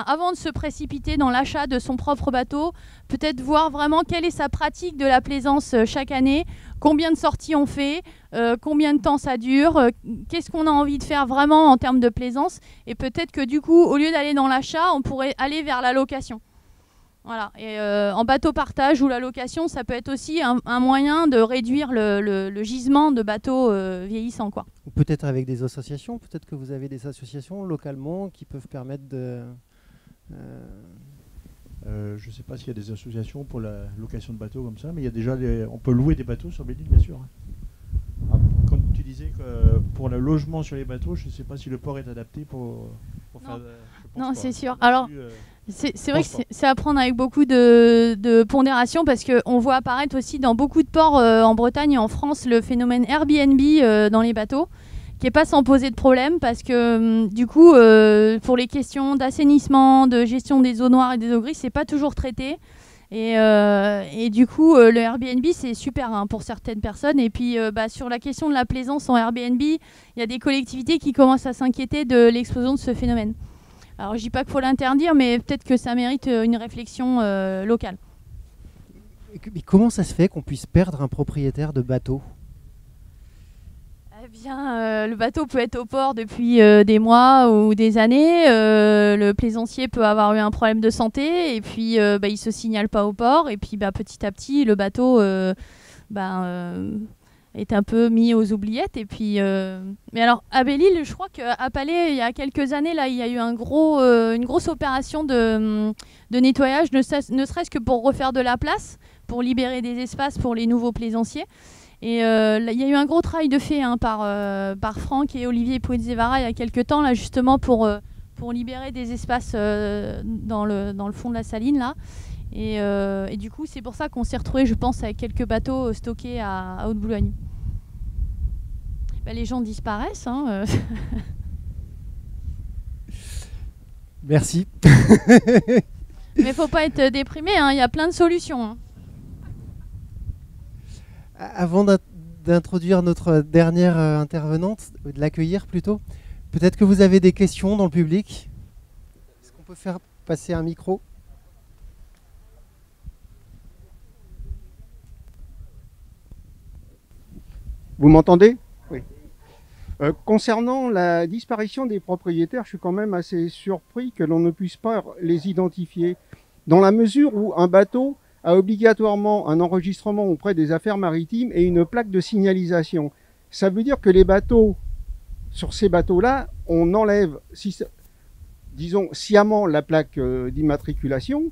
avant de se précipiter dans l'achat de son propre bateau, peut-être voir vraiment quelle est sa pratique de la plaisance chaque année, combien de sorties on fait, combien de temps ça dure, qu'est-ce qu'on a envie de faire vraiment en termes de plaisance, et peut-être que du coup, au lieu d'aller dans l'achat, on pourrait aller vers la location. Voilà. Et en bateau partage ou la location, ça peut être aussi un moyen de réduire le gisement de bateaux vieillissants, quoi. Ou peut-être avec des associations, peut-être que vous avez des associations localement qui peuvent permettre de... Je ne sais pas s'il y a des associations pour la location de bateaux comme ça, mais il y a déjà on peut louer des bateaux sur Belle-Île, bien sûr. Quand tu disais que pour le logement sur les bateaux, je ne sais pas si le port est adapté pour faire... Non, c'est sûr. Alors... C'est vrai que c'est à prendre avec beaucoup de pondération parce qu'on voit apparaître aussi dans beaucoup de ports en Bretagne et en France le phénomène Airbnb dans les bateaux qui n'est pas sans poser de problème parce que du coup pour les questions d'assainissement, de gestion des eaux noires et des eaux grises, c'est pas toujours traité et du coup le Airbnb c'est super pour certaines personnes et puis sur la question de la plaisance en Airbnb, il y a des collectivités qui commencent à s'inquiéter de l'explosion de ce phénomène. Alors je dis pas qu'il faut l'interdire, mais peut-être que ça mérite une réflexion locale. Mais comment ça se fait qu'on puisse perdre un propriétaire de bateau ? Eh bien, le bateau peut être au port depuis des mois ou des années. Le plaisancier peut avoir eu un problème de santé et puis il se signale pas au port. Et puis petit à petit, le bateau est un peu mis aux oubliettes. Et puis, mais alors, à Belle-Île, je crois qu'à Palais, il y a quelques années, là, il y a eu une grosse opération de nettoyage, ne serait-ce que pour refaire de la place, pour libérer des espaces pour les nouveaux plaisanciers. Et il y a eu un gros travail de fait par Franck et Olivier Pouetzevara il y a quelques temps, là, justement, pour libérer des espaces dans le fond de la saline, là. Et du coup, c'est pour ça qu'on s'est retrouvé, je pense, avec quelques bateaux stockés à Haute-Boulogne. Les gens disparaissent. Merci. Mais faut pas être déprimé, il y a plein de solutions. Avant d'introduire notre dernière intervenante, de l'accueillir plutôt, peut-être que vous avez des questions dans le public. Est-ce qu'on peut faire passer un micro ? Vous m'entendez ? Oui. Concernant la disparition des propriétaires, je suis quand même assez surpris que l'on ne puisse pas les identifier. Dans la mesure où un bateau a obligatoirement un enregistrement auprès des affaires maritimes et une plaque de signalisation. Ça veut dire que les bateaux, sur ces bateaux-là, on enlève, disons, sciemment la plaque d'immatriculation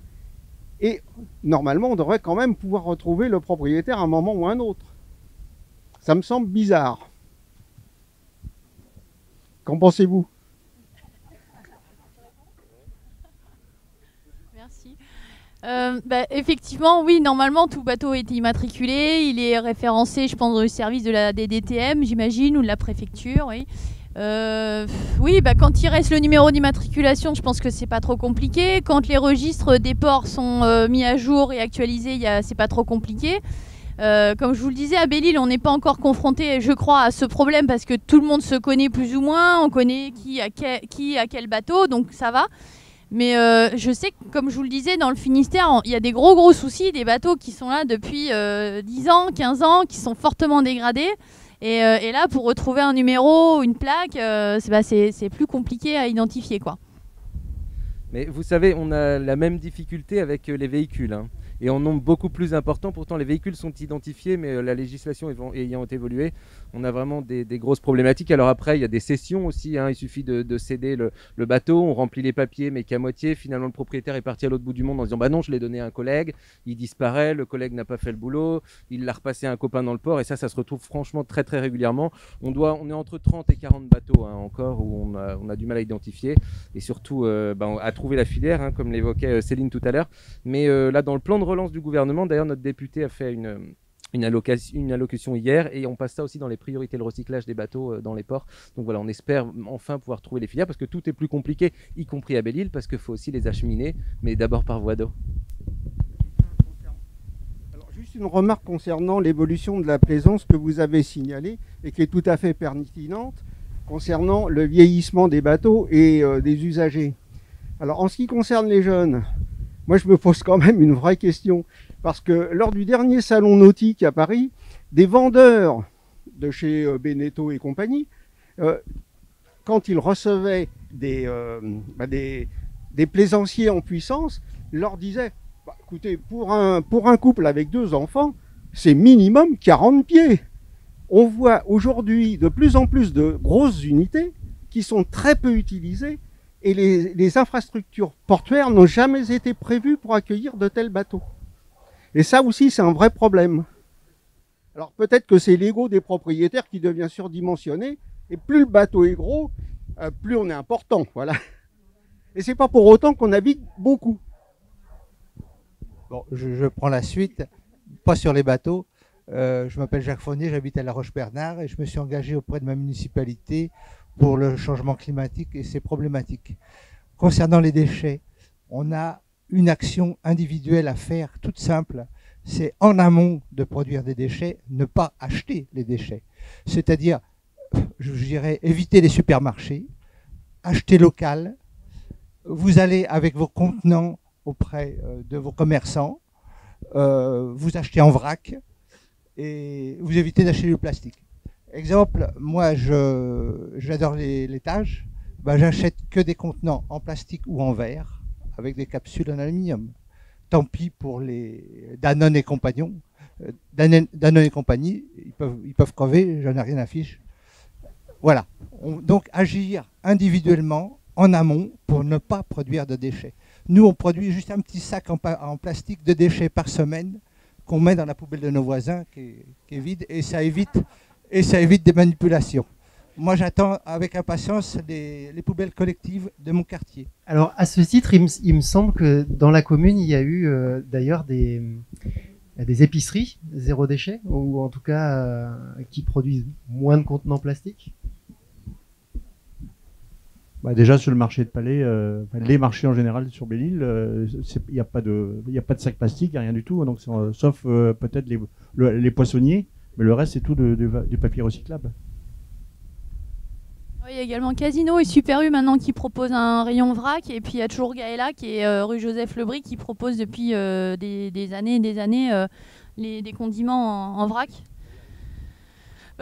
et normalement, on devrait quand même pouvoir retrouver le propriétaire à un moment ou à un autre. Ça me semble bizarre. Qu'en pensez-vous ? Merci. Effectivement, oui, normalement, tout bateau est immatriculé. Il est référencé, je pense, au service de la DDTM, j'imagine, ou de la préfecture, oui. Oui, quand il reste le numéro d'immatriculation, je pense que c'est pas trop compliqué. Quand les registres des ports sont mis à jour et actualisés, c'est pas trop compliqué. Comme je vous le disais, à Belle-Île, on n'est pas encore confronté, je crois, à ce problème parce que tout le monde se connaît plus ou moins, on connaît qui a quel bateau, donc ça va. Mais je sais que, comme je vous le disais, dans le Finistère, il y a des gros soucis, des bateaux qui sont là depuis 10 ans, 15 ans, qui sont fortement dégradés. Et là, pour retrouver un numéro, une plaque, c'est plus compliqué à identifier, quoi. Mais vous savez, on a la même difficulté avec les véhicules, hein. Et en nombre beaucoup plus important. Pourtant, les véhicules sont identifiés, mais la législation ayant évolué, on a vraiment des grosses problématiques. Alors après, il y a des cessions aussi, hein. Il suffit de céder le bateau, on remplit les papiers, mais qu'à moitié. Finalement, le propriétaire est parti à l'autre bout du monde en disant « Bah non, je l'ai donné à un collègue ». Il disparaît, le collègue n'a pas fait le boulot, il l'a repassé à un copain dans le port. Et ça se retrouve franchement très régulièrement. On est entre 30 et 40 bateaux, hein, encore, où on a du mal à identifier. Et surtout, à trouver la filière, hein, comme l'évoquait Céline tout à l'heure. Mais là, dans le plan de relance du gouvernement, d'ailleurs notre député a fait une allocution hier et on passe ça aussi dans les priorités, le recyclage des bateaux dans les ports. Donc voilà, on espère enfin pouvoir trouver les filières parce que tout est plus compliqué, y compris à Belle-Île, parce qu'il faut aussi les acheminer, mais d'abord par voie d'eau. Alors, juste une remarque concernant l'évolution de la plaisance que vous avez signalée et qui est tout à fait pertinente concernant le vieillissement des bateaux et des usagers. Alors en ce qui concerne les jeunes, moi, je me pose quand même une vraie question, parce que lors du dernier salon nautique à Paris, des vendeurs de chez Beneteau et compagnie, quand ils recevaient des plaisanciers en puissance, leur disaient écoutez, pour un couple avec 2 enfants, c'est minimum 40 pieds. On voit aujourd'hui de plus en plus de grosses unités qui sont très peu utilisées. Et les infrastructures portuaires n'ont jamais été prévues pour accueillir de tels bateaux. Et ça aussi, c'est un vrai problème. Alors peut-être que c'est l'ego des propriétaires qui devient surdimensionné, et plus le bateau est gros, plus on est important, voilà. Et c'est pas pour autant qu'on navigue beaucoup. Bon, je prends la suite, pas sur les bateaux. Je m'appelle Jacques Fournier, j'habite à La Roche-Bernard, et je me suis engagé auprès de ma municipalité pour le changement climatique et ses problématiques. Concernant les déchets, on a une action individuelle à faire, toute simple. C'est en amont de produire des déchets, ne pas acheter les déchets. C'est-à-dire, je dirais, éviter les supermarchés, acheter local. Vous allez avec vos contenants auprès de vos commerçants, vous achetez en vrac et vous évitez d'acheter du plastique. Exemple, moi j'adore les laitages, j'achète que des contenants en plastique ou en verre avec des capsules en aluminium. Tant pis pour les Danone et compagnons. Danone et compagnie, ils peuvent crever, j'en ai rien à fiche. Voilà. Donc agir individuellement en amont pour ne pas produire de déchets. Nous, on produit juste un petit sac en plastique de déchets par semaine qu'on met dans la poubelle de nos voisins qui est vide et ça évite des manipulations. Moi, j'attends avec impatience les poubelles collectives de mon quartier. Alors, à ce titre, il me semble que dans la commune, il y a eu d'ailleurs des épiceries zéro déchet, ou en tout cas qui produisent moins de contenants plastiques. Déjà sur le marché de Palais, les marchés en général sur Belle-Île, il n'y a pas de sac plastique, il n'y a rien du tout, donc sauf peut-être les poissonniers, mais le reste c'est tout du papier recyclable. Oui, il y a également Casino et Super U maintenant qui proposent un rayon vrac, et puis il y a toujours Gaëla qui est rue Joseph Lebris qui propose depuis des années et des années des condiments en vrac.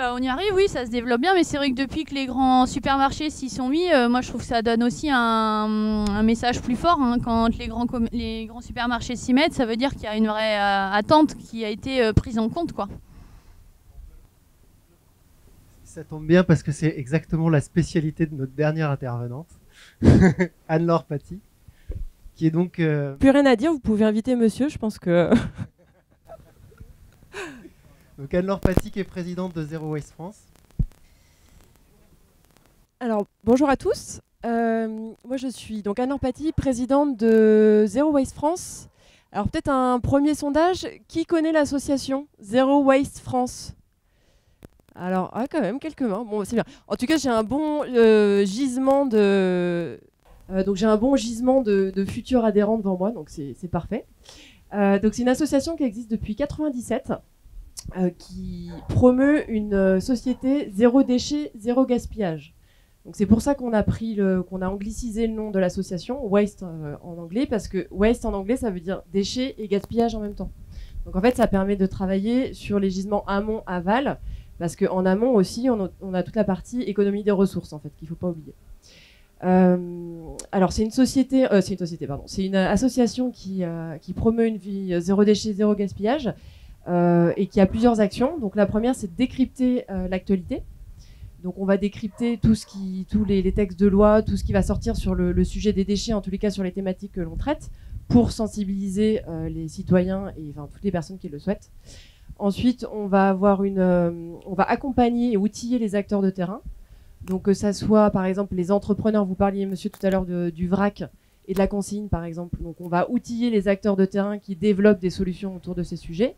On y arrive, oui, ça se développe bien, mais c'est vrai que depuis que les grands supermarchés s'y sont mis, moi je trouve que ça donne aussi un message plus fort. Hein. Quand les grands supermarchés s'y mettent, ça veut dire qu'il y a une vraie attente qui a été prise en compte, quoi. Ça tombe bien parce que c'est exactement la spécialité de notre dernière intervenante, Anne-Laure Paty, qui est donc... Plus rien à dire, vous pouvez inviter monsieur, je pense que... Donc Anne-Laure Paty qui est présidente de Zero Waste France. Alors, bonjour à tous. Moi, je suis donc Anne-Laure Paty, présidente de Zero Waste France. Alors, peut-être un premier sondage. Qui connaît l'association Zero Waste France? Alors, quand même, quelques mains. Bon, c'est bien. En tout cas, j'ai un bon gisement de... donc, j'ai un bon gisement de futurs adhérents devant moi, donc c'est parfait. Donc, c'est une association qui existe depuis 1997. Qui promeut une société zéro déchet, zéro gaspillage. Donc c'est pour ça qu'on a qu'on a anglicisé le nom de l'association, Waste en anglais, parce que Waste en anglais, ça veut dire déchets et gaspillage en même temps. Donc en fait, ça permet de travailler sur les gisements amont-aval, parce qu'en amont aussi, on a toute la partie économie des ressources, en fait, qu'il ne faut pas oublier. Alors c'est une association qui promeut une vie zéro déchet, zéro gaspillage, et qui a plusieurs actions. Donc la première, c'est de décrypter l'actualité. Donc on va décrypter tous les textes de loi, tout ce qui va sortir sur le sujet des déchets, en tous les cas sur les thématiques que l'on traite, pour sensibiliser les citoyens et toutes les personnes qui le souhaitent. Ensuite, on va accompagner et outiller les acteurs de terrain. Donc que ça soit par exemple les entrepreneurs, vous parliez monsieur tout à l'heure du vrac et de la consigne par exemple. Donc on va outiller les acteurs de terrain qui développent des solutions autour de ces sujets.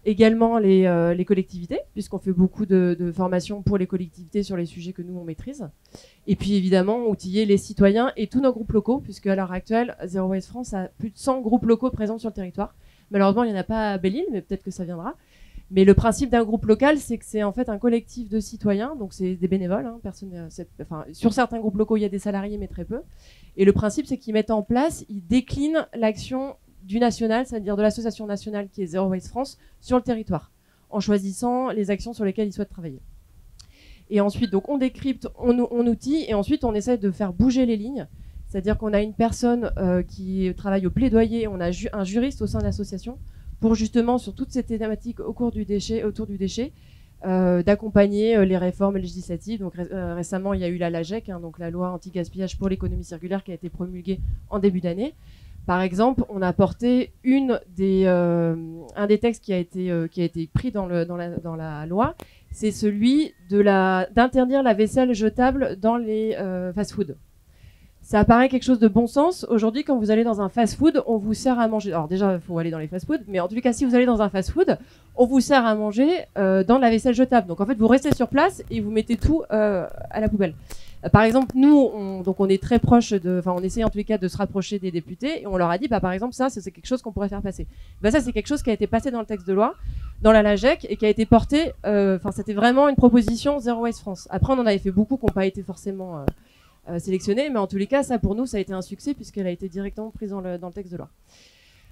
Également les collectivités, puisqu'on fait beaucoup de formations pour les collectivités sur les sujets que nous on maîtrise. Et puis évidemment outiller les citoyens et tous nos groupes locaux, puisque à l'heure actuelle, Zero Waste France a plus de 100 groupes locaux présents sur le territoire. Malheureusement, il n'y en a pas à Belle-Île, mais peut-être que ça viendra. Mais le principe d'un groupe local, c'est que c'est en fait un collectif de citoyens, donc c'est des bénévoles. Hein, sur certains groupes locaux, il y a des salariés, mais très peu. Et le principe, c'est qu'ils mettent en place, ils déclinent l'action du national, c'est-à-dire de l'association nationale qui est Zero Waste France, sur le territoire, en choisissant les actions sur lesquelles ils souhaitent travailler. Et ensuite, donc, on décrypte, on outille, et ensuite, on essaie de faire bouger les lignes. C'est-à-dire qu'on a une personne qui travaille au plaidoyer, on a un juriste au sein de l'association, pour justement, sur toutes ces thématiques autour du déchet, d'accompagner les réformes législatives. Donc récemment, il y a eu la LAGEC, donc la loi anti-gaspillage pour l'économie circulaire, qui a été promulguée en début d'année. Par exemple, on a porté un des textes qui a été pris dans la loi, c'est celui d'interdire la vaisselle jetable dans les fast-food. Ça paraît quelque chose de bon sens. Aujourd'hui, quand vous allez dans un fast-food, on vous sert à manger. Alors déjà, il faut aller dans les fast-food, mais en tout cas, si vous allez dans un fast-food, on vous sert à manger dans la vaisselle jetable. Donc en fait, vous restez sur place et vous mettez tout à la poubelle. Par exemple, nous, on est très proche on essaie en tous les cas de se rapprocher des députés et on leur a dit, par exemple, ça, c'est quelque chose qu'on pourrait faire passer. Ça, c'est quelque chose qui a été passé dans le texte de loi, dans la LAGEC, et qui a été porté. C'était vraiment une proposition Zero Waste France. Après, on en avait fait beaucoup qui n'ont pas été forcément sélectionnés, mais en tous les cas, ça pour nous, ça a été un succès puisqu'elle a été directement prise dans le texte de loi.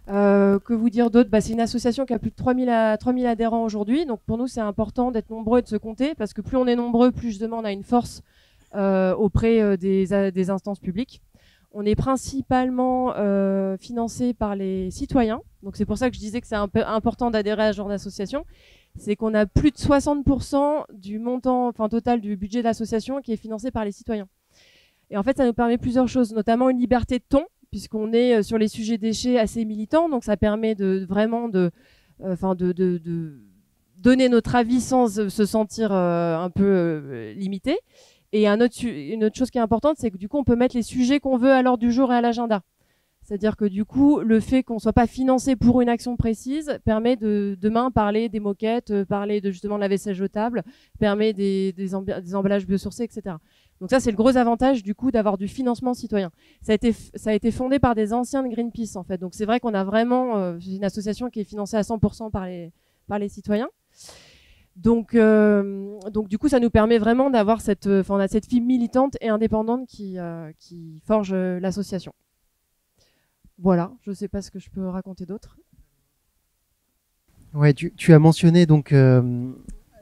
Que vous dire d'autre? C'est une association qui a plus de 3000 adhérents aujourd'hui, donc pour nous, c'est important d'être nombreux et de se compter, parce que plus on est nombreux, plus justement on a une force auprès des instances publiques. On est principalement financé par les citoyens, donc c'est pour ça que je disais que c'est un peu important d'adhérer à ce genre d'association. C'est qu'on a plus de 60% du montant total du budget de l'association qui est financé par les citoyens. Et en fait, ça nous permet plusieurs choses, notamment une liberté de ton, puisqu'on est sur les sujets déchets assez militants, donc ça permet de donner notre avis sans se sentir un peu limité. Et une autre chose qui est importante, c'est que du coup, on peut mettre les sujets qu'on veut à l'ordre du jour et à l'agenda. C'est-à-dire que du coup, le fait qu'on ne soit pas financé pour une action précise permet de demain parler des moquettes, parler de justement de la vaisselle jetable, permet des emballages biosourcés, etc. Donc ça, c'est le gros avantage du coup d'avoir du financement citoyen. Ça a été fondé par des anciens de Greenpeace en fait. Donc c'est vrai qu'on a vraiment une association qui est financée à 100% par les citoyens. Donc du coup, ça nous permet vraiment d'avoir on a cette fibre militante et indépendante qui forge l'association. Voilà, je ne sais pas ce que je peux raconter d'autre. Ouais, tu as mentionné donc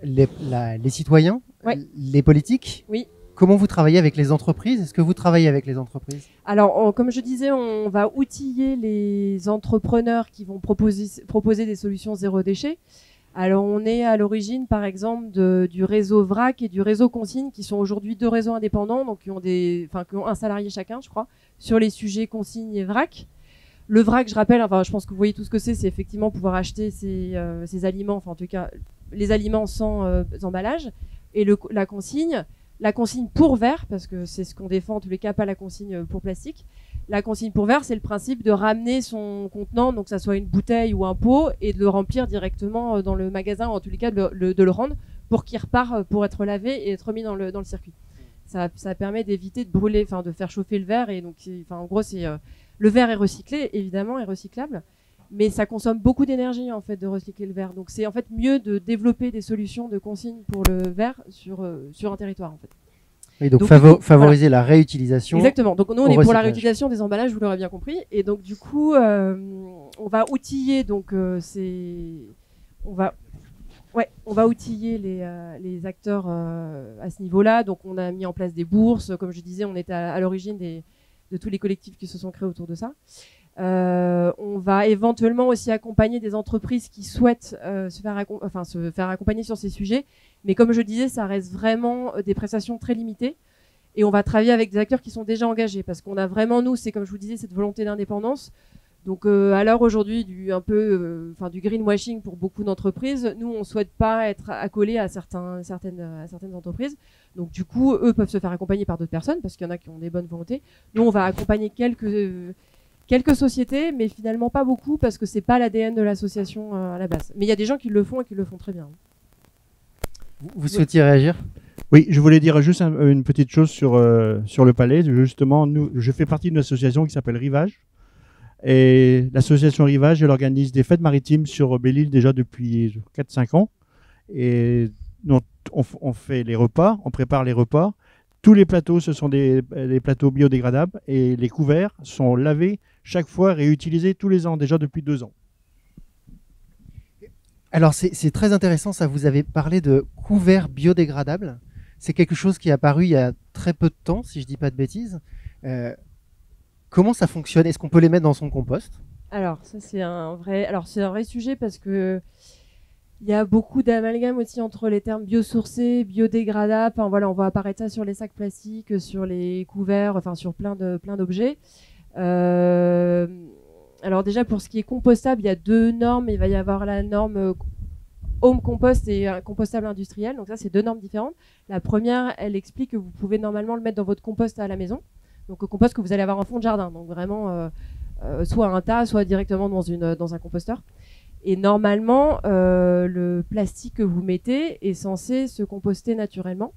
les citoyens, Ouais. les politiques. Oui. Comment vous travaillez avec les entreprises? Est-ce que vous travaillez avec les entreprises? Alors, comme je disais, on va outiller les entrepreneurs qui vont proposer des solutions zéro déchet. Alors, on est à l'origine, par exemple, du réseau VRAC et du réseau Consigne, qui sont aujourd'hui 2 réseaux indépendants, donc qui ont un salarié chacun, je crois, sur les sujets Consigne et VRAC. Le VRAC, je rappelle, enfin, je pense que vous voyez tout ce que c'est effectivement pouvoir acheter ces aliments, enfin, en tout cas, les aliments sans emballage. Et la consigne pour verre, parce que c'est ce qu'on défend en tous les cas, pas la consigne pour plastique. La consigne pour verre, c'est le principe de ramener son contenant, donc que ça soit une bouteille ou un pot, et de le remplir directement dans le magasin, ou en tous les cas de le rendre pour qu'il repart pour être lavé et être mis dans le circuit. Ça permet d'éviter de brûler, enfin de faire chauffer le verre, et donc en gros le verre est recyclé, évidemment, est recyclable, mais ça consomme beaucoup d'énergie en fait de recycler le verre. Donc c'est en fait mieux de développer des solutions de consigne pour le verre sur un territoire en fait. Et donc favoriser la réutilisation. Exactement. Donc nous on est pour la recyclage. réutilisation des emballages, vous l'aurez bien compris. Et donc du coup on va outiller on va outiller les acteurs à ce niveau-là. Donc on a mis en place des bourses, comme je disais, on est à l'origine de tous les collectifs qui se sont créés autour de ça. On va éventuellement aussi accompagner des entreprises qui souhaitent se faire accompagner sur ces sujets. Mais comme je disais, ça reste vraiment des prestations très limitées. Et on va travailler avec des acteurs qui sont déjà engagés. Parce qu'on a vraiment, nous, c'est comme je vous disais, cette volonté d'indépendance. Donc à l'heure aujourd'hui du greenwashing pour beaucoup d'entreprises, nous on souhaite pas être accolés à certaines entreprises. Donc du coup, eux peuvent se faire accompagner par d'autres personnes parce qu'il y en a qui ont des bonnes volontés. Nous on va accompagner quelques sociétés, mais finalement pas beaucoup parce que c'est pas l'ADN de l'association à la base. Mais il y a des gens qui le font et qui le font très bien. Vous souhaitiez réagir? Oui, je voulais dire juste une petite chose sur le palais. Justement, je fais partie d'une association qui s'appelle Rivage. Et l'association Rivage, elle organise des fêtes maritimes sur Belle-Île déjà depuis 4-5 ans. Et donc, on fait les repas, on prépare les repas. Tous les plateaux, ce sont des plateaux biodégradables et les couverts sont lavés chaque fois, réutilisés tous les ans, déjà depuis 2 ans. Alors c'est très intéressant, ça. Vous avez parlé de couverts biodégradables. C'est quelque chose qui est apparu il y a très peu de temps, si je ne dis pas de bêtises. Comment ça fonctionne? Est-ce qu'on peut les mettre dans son compost? Alors ça c'est un vrai sujet parce que il y a beaucoup d'amalgame aussi entre les termes biosourcés, biodégradables. Enfin voilà, on va apparaître ça sur les sacs plastiques, sur les couverts, enfin sur plein d'objets. Alors déjà pour ce qui est compostable, il y a 2 normes. Il va y avoir la norme home compost et compostable industriel. Donc ça c'est 2 normes différentes. La première, elle explique que vous pouvez normalement le mettre dans votre compost à la maison. Donc le compost que vous allez avoir en fond de jardin. Donc vraiment soit un tas, soit directement dans un composteur. Et normalement, le plastique que vous mettez est censé se composter naturellement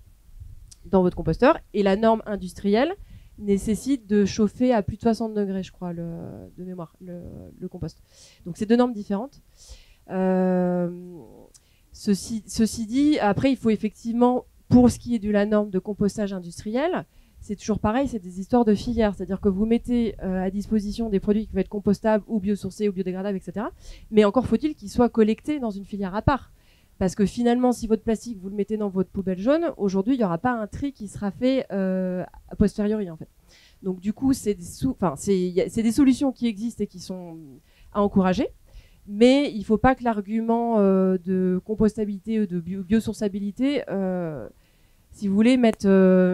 dans votre composteur. Et la norme industrielle nécessite de chauffer à plus de 60 degrés, je crois, de mémoire, le compost. Donc c'est 2 normes différentes. Ceci dit, après, il faut effectivement, pour ce qui est de la norme de compostage industriel, c'est toujours pareil, c'est des histoires de filière. C'est-à-dire que vous mettez à disposition des produits qui peuvent être compostables ou biosourcés ou biodégradables, etc. Mais encore faut-il qu'ils soient collectés dans une filière à part. Parce que finalement, si votre plastique, vous le mettez dans votre poubelle jaune, aujourd'hui, il n'y aura pas un tri qui sera fait a posteriori, en fait. Donc du coup, c'est des solutions qui existent et qui sont à encourager. Mais il ne faut pas que l'argument de compostabilité ou de biosourçabilité... si vous voulez, mettre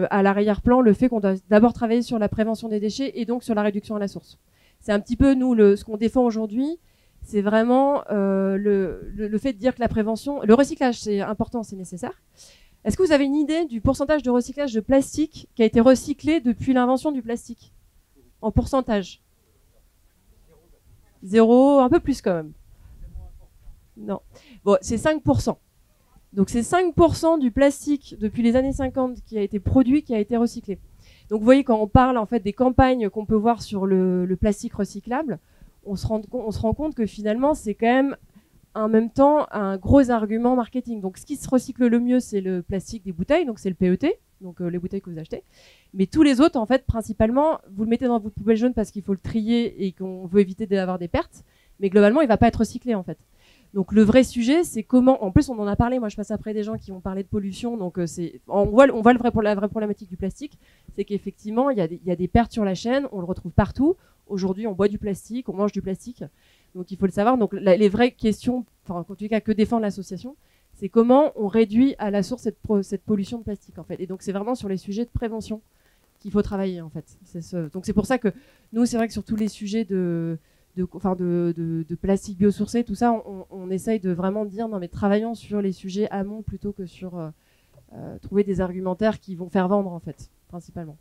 à l'arrière-plan le fait qu'on doit d'abord travailler sur la prévention des déchets et donc sur la réduction à la source. C'est un petit peu, nous, ce qu'on défend aujourd'hui, c'est vraiment le fait de dire que la prévention... Le recyclage, c'est important, c'est nécessaire. Est-ce que vous avez une idée du pourcentage de recyclage de plastique qui a été recyclé depuis l'invention du plastique? En pourcentage? 0, un peu plus quand même. Non. Bon, c'est 5%. Donc c'est 5% du plastique depuis les années 50 qui a été produit, qui a été recyclé. Donc vous voyez, quand on parle en fait des campagnes qu'on peut voir sur le plastique recyclable, on se rend compte que finalement c'est quand même en même temps un gros argument marketing. Donc ce qui se recycle le mieux, c'est le plastique des bouteilles, donc c'est le PET, donc les bouteilles que vous achetez. Mais tous les autres, en fait, principalement, vous le mettez dans votre poubelle jaune parce qu'il faut le trier et qu'on veut éviter d'avoir des pertes. Mais globalement, il ne va pas être recyclé en fait. Donc le vrai sujet, c'est comment. En plus, on en a parlé. Moi, je passe après des gens qui ont parlé de pollution. Donc on voit la vraie problématique du plastique, c'est qu'effectivement, il y a des pertes sur la chaîne. On le retrouve partout. Aujourd'hui, on boit du plastique, on mange du plastique. Donc il faut le savoir. Donc les vraies questions, enfin en tout cas que défend l'association, c'est comment on réduit à la source cette pollution de plastique en fait. Et donc c'est vraiment sur les sujets de prévention qu'il faut travailler en fait. Donc c'est pour ça que nous, c'est vrai que sur tous les sujets de plastique biosourcé, tout ça, on essaye de vraiment dire non mais travaillons sur les sujets amont plutôt que sur trouver des argumentaires qui vont faire vendre en fait, principalement.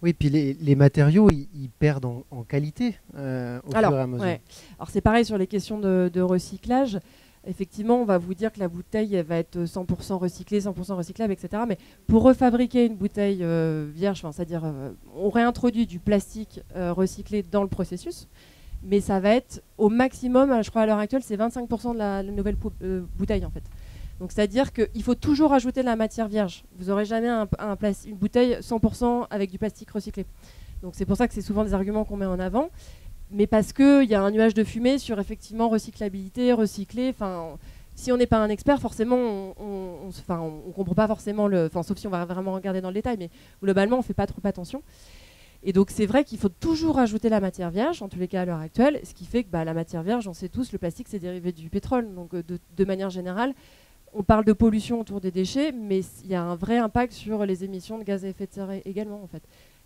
Oui, puis les matériaux, ils perdent en qualité au fur et à mesure. Ouais. Alors c'est pareil sur les questions de recyclage. Effectivement, on va vous dire que la bouteille elle va être 100% recyclée, 100% recyclable, etc. Mais pour refabriquer une bouteille vierge, c'est-à-dire on réintroduit du plastique recyclé dans le processus, mais ça va être au maximum, je crois à l'heure actuelle, c'est 25% de la nouvelle bouteille en fait. Donc c'est-à-dire qu'il faut toujours ajouter de la matière vierge. Vous n'aurez jamais une bouteille 100% avec du plastique recyclé. Donc c'est pour ça que c'est souvent des arguments qu'on met en avant. Mais parce qu'il y a un nuage de fumée sur effectivement recyclabilité, recycler. Si on n'est pas un expert, forcément, on ne comprend pas forcément sauf si on va vraiment regarder dans le détail, mais globalement, on ne fait pas trop attention. Et donc, c'est vrai qu'il faut toujours ajouter la matière vierge, en tous les cas à l'heure actuelle, ce qui fait que la matière vierge, on sait tous, le plastique, c'est dérivé du pétrole. Donc, de manière générale, on parle de pollution autour des déchets, mais il y a un vrai impact sur les émissions de gaz à effet de serre également, en fait.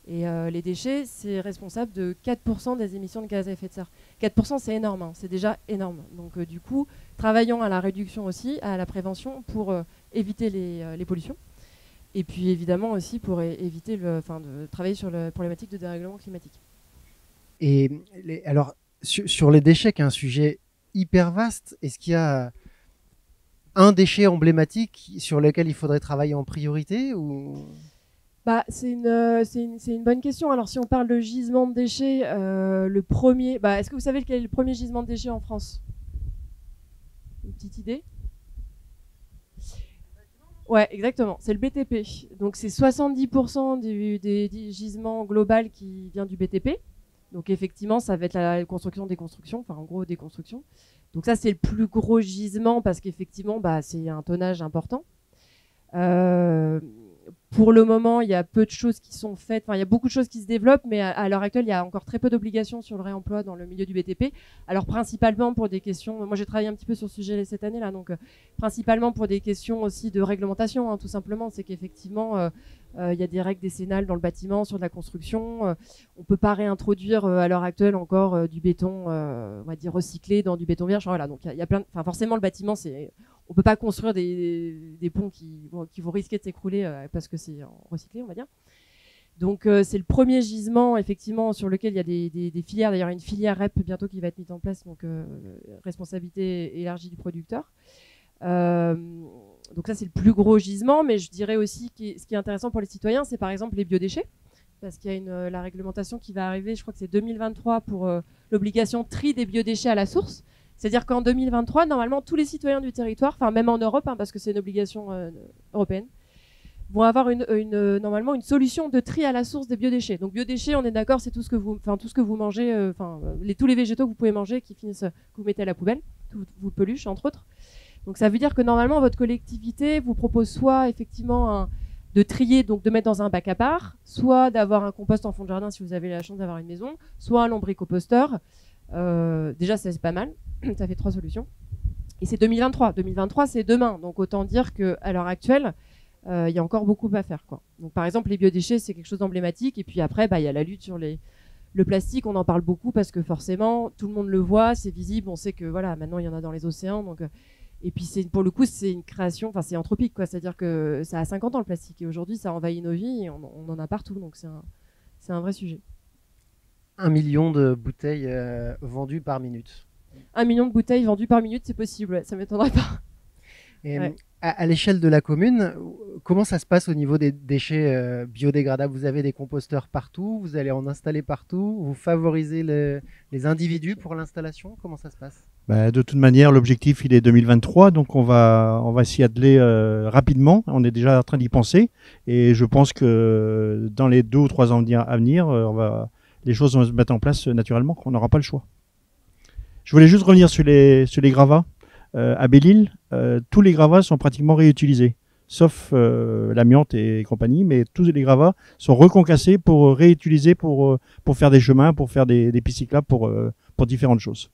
Et les déchets, c'est responsable de 4% des émissions de gaz à effet de serre. 4%, c'est énorme, hein, c'est déjà énorme. Donc du coup, travaillons à la réduction aussi, à la prévention pour éviter les pollutions. Et puis évidemment aussi pour éviter de travailler sur la problématique de dérèglement climatique. Et alors, sur les déchets, qui est un sujet hyper vaste, est-ce qu'il y a un déchet emblématique sur lequel il faudrait travailler en priorité ou... C'est une bonne question. Alors, si on parle de gisement de déchets, le premier... est-ce que vous savez quel est le premier gisement de déchets en France? Une petite idée? Ouais, exactement. C'est le BTP. Donc, c'est 70% des gisements global qui vient du BTP. Donc, effectivement, ça va être la construction, déconstruction. Enfin, en gros, déconstruction. Donc, ça, c'est le plus gros gisement parce qu'effectivement, c'est un tonnage important. Pour le moment, il y a peu de choses qui sont faites. Il y a beaucoup de choses qui se développent, mais à l'heure actuelle, il y a encore très peu d'obligations sur le réemploi dans le milieu du BTP. Alors, principalement pour des questions... Moi, j'ai travaillé un petit peu sur ce sujet cette année-là, donc principalement pour des questions aussi de réglementation, hein, tout simplement. C'est qu'effectivement, il y a des règles décennales dans le bâtiment, sur de la construction. On ne peut pas réintroduire à l'heure actuelle encore du béton, on va dire, recyclé dans du béton vierge. Voilà, donc il y a plein... forcément, le bâtiment, c'est... On ne peut pas construire des ponts qui vont risquer de s'écrouler parce que c'est recyclé, on va dire. Donc c'est le premier gisement effectivement sur lequel il y a des filières. D'ailleurs, il y a une filière REP bientôt qui va être mise en place, donc responsabilité élargie du producteur. Donc ça, c'est le plus gros gisement, mais je dirais aussi que ce qui est intéressant pour les citoyens, c'est par exemple les biodéchets, parce qu'il y a la réglementation qui va arriver, je crois que c'est 2023 pour l'obligation tri des biodéchets à la source. C'est-à-dire qu'en 2023, normalement, tous les citoyens du territoire, même en Europe, hein, parce que c'est une obligation européenne, vont avoir normalement une solution de tri à la source des biodéchets. Donc biodéchets, on est d'accord, c'est tout ce que vous mangez, tous les végétaux que vous pouvez manger que vous mettez à la poubelle, toutes vos peluches, entre autres. Donc ça veut dire que normalement, votre collectivité vous propose soit effectivement de trier, donc de mettre dans un bac à part, soit d'avoir un compost en fond de jardin si vous avez la chance d'avoir une maison, soit un lombricomposteur. Déjà, c'est pas mal. Ça fait 3 solutions. Et c'est 2023. 2023, c'est demain. Donc, autant dire qu'à l'heure actuelle, il y a encore beaucoup à faire, quoi. Donc, par exemple, les biodéchets, c'est quelque chose d'emblématique. Et puis après, il y a la lutte sur le plastique. On en parle beaucoup parce que forcément, tout le monde le voit, c'est visible. On sait que voilà, maintenant, il y en a dans les océans. Donc, et puis, pour le coup, c'est une création, c'est anthropique, quoi. C'est-à-dire que ça a 50 ans, le plastique. Et aujourd'hui, ça envahit nos vies et on en a partout. Donc, c'est un vrai sujet. 1 million de bouteilles vendues par minute. 1 million de bouteilles vendues par minute, c'est possible, ouais, ça ne m'étonnerait pas. Et à l'échelle de la commune, comment ça se passe au niveau des déchets biodégradables? Vous avez des composteurs partout, vous allez en installer partout, vous favorisez les individus pour l'installation? Comment ça se passe? De toute manière, l'objectif, il est 2023, donc on va s'y atteler rapidement. On est déjà en train d'y penser. Et je pense que dans les 2 ou 3 ans à venir, les choses vont se mettre en place naturellement, qu'on n'aura pas le choix. Je voulais juste revenir sur les gravats. À Belle-Île, tous les gravats sont pratiquement réutilisés, sauf l'amiante et compagnie, mais tous les gravats sont reconcassés pour réutiliser pour faire des chemins, pour faire des pistes cyclables, pour différentes choses.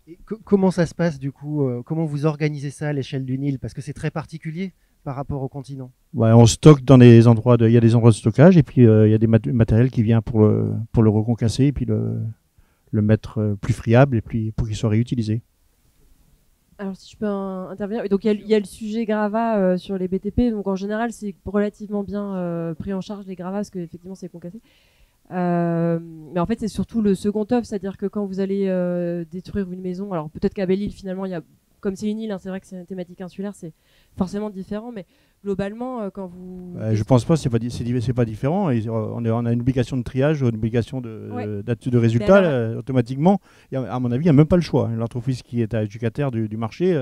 Et comment ça se passe du coup comment vous organisez ça à l'échelle d'une île? Parce que c'est très particulier par rapport au continent. Ouais, on stocke dans des endroits, il y a des endroits de stockage et puis il y a des matériels qui viennent pour le reconcasser et puis le mettre plus friable et puis pour qu'il soit réutilisé. Alors si je peux intervenir, donc il y a le sujet gravat sur les BTP, donc en général c'est relativement bien pris en charge les gravats parce qu'effectivement c'est concassé. Mais en fait c'est surtout le second œuvre, c'est-à-dire que quand vous allez détruire une maison, alors peut-être qu'à Belle-Île finalement il y a, comme c'est une île, hein, c'est vrai que c'est une thématique insulaire, c'est forcément différent, mais globalement quand vous... je pense pas, c'est pas différent. On a une obligation de triage, une obligation de résultat automatiquement. Et à mon avis, il n'y a même pas le choix. L'entreprise qui est adjudicataire du marché,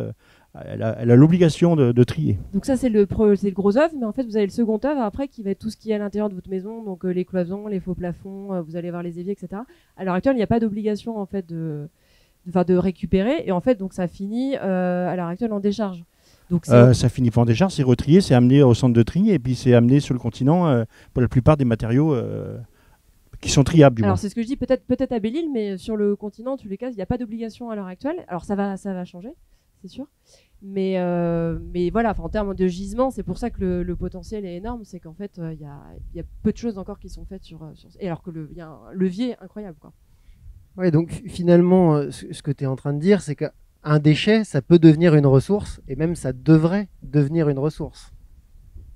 elle a l'obligation de trier. Donc ça c'est le gros œuvre, mais en fait vous avez le second œuvre après qui va être tout ce qui est à l'intérieur de votre maison, donc les cloisons, les faux plafonds, vous allez voir les éviers, etc. À l'heure actuelle, il n'y a pas d'obligation en fait de récupérer, et en fait donc ça finit à l'heure actuelle en décharge. Donc ça finit pas en décharge, c'est retrié, c'est amené au centre de tri et puis c'est amené sur le continent pour la plupart des matériaux qui sont triables. Alors c'est ce que je dis, peut-être à Belle-Île, mais sur le continent, en tous les cas, il n'y a pas d'obligation à l'heure actuelle. Alors ça va changer, c'est sûr. Mais voilà, en termes de gisement, c'est pour ça que le potentiel est énorme, c'est qu'en fait il y a peu de choses encore qui sont faites sur et alors que il y a un levier incroyable, quoi. Ouais, donc finalement, ce que tu es en train de dire, c'est qu'un déchet, ça peut devenir une ressource, et même ça devrait devenir une ressource.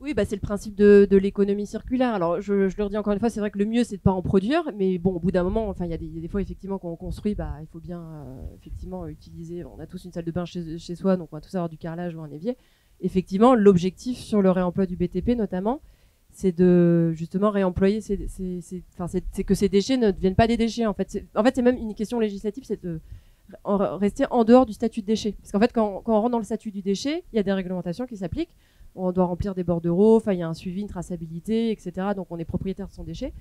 Oui, c'est le principe de l'économie circulaire. Alors, je le redis encore une fois, c'est vrai que le mieux, c'est de ne pas en produire, mais bon, au bout d'un moment, il y a des fois, effectivement, quand on construit, il faut bien effectivement utiliser. On a tous une salle de bain chez soi, donc on va tous avoir du carrelage ou un évier. Effectivement, l'objectif sur le réemploi du BTP, notamment, c'est de justement réemployer c'est que ces déchets ne deviennent pas des déchets. En fait, c'est même une question législative, c'est de rester en dehors du statut de déchet. Parce qu'en fait, quand on rentre dans le statut du déchet, il y a des réglementations qui s'appliquent. On doit remplir des bordereaux, il y a un suivi, une traçabilité, etc. Donc on est propriétaire de son déchet.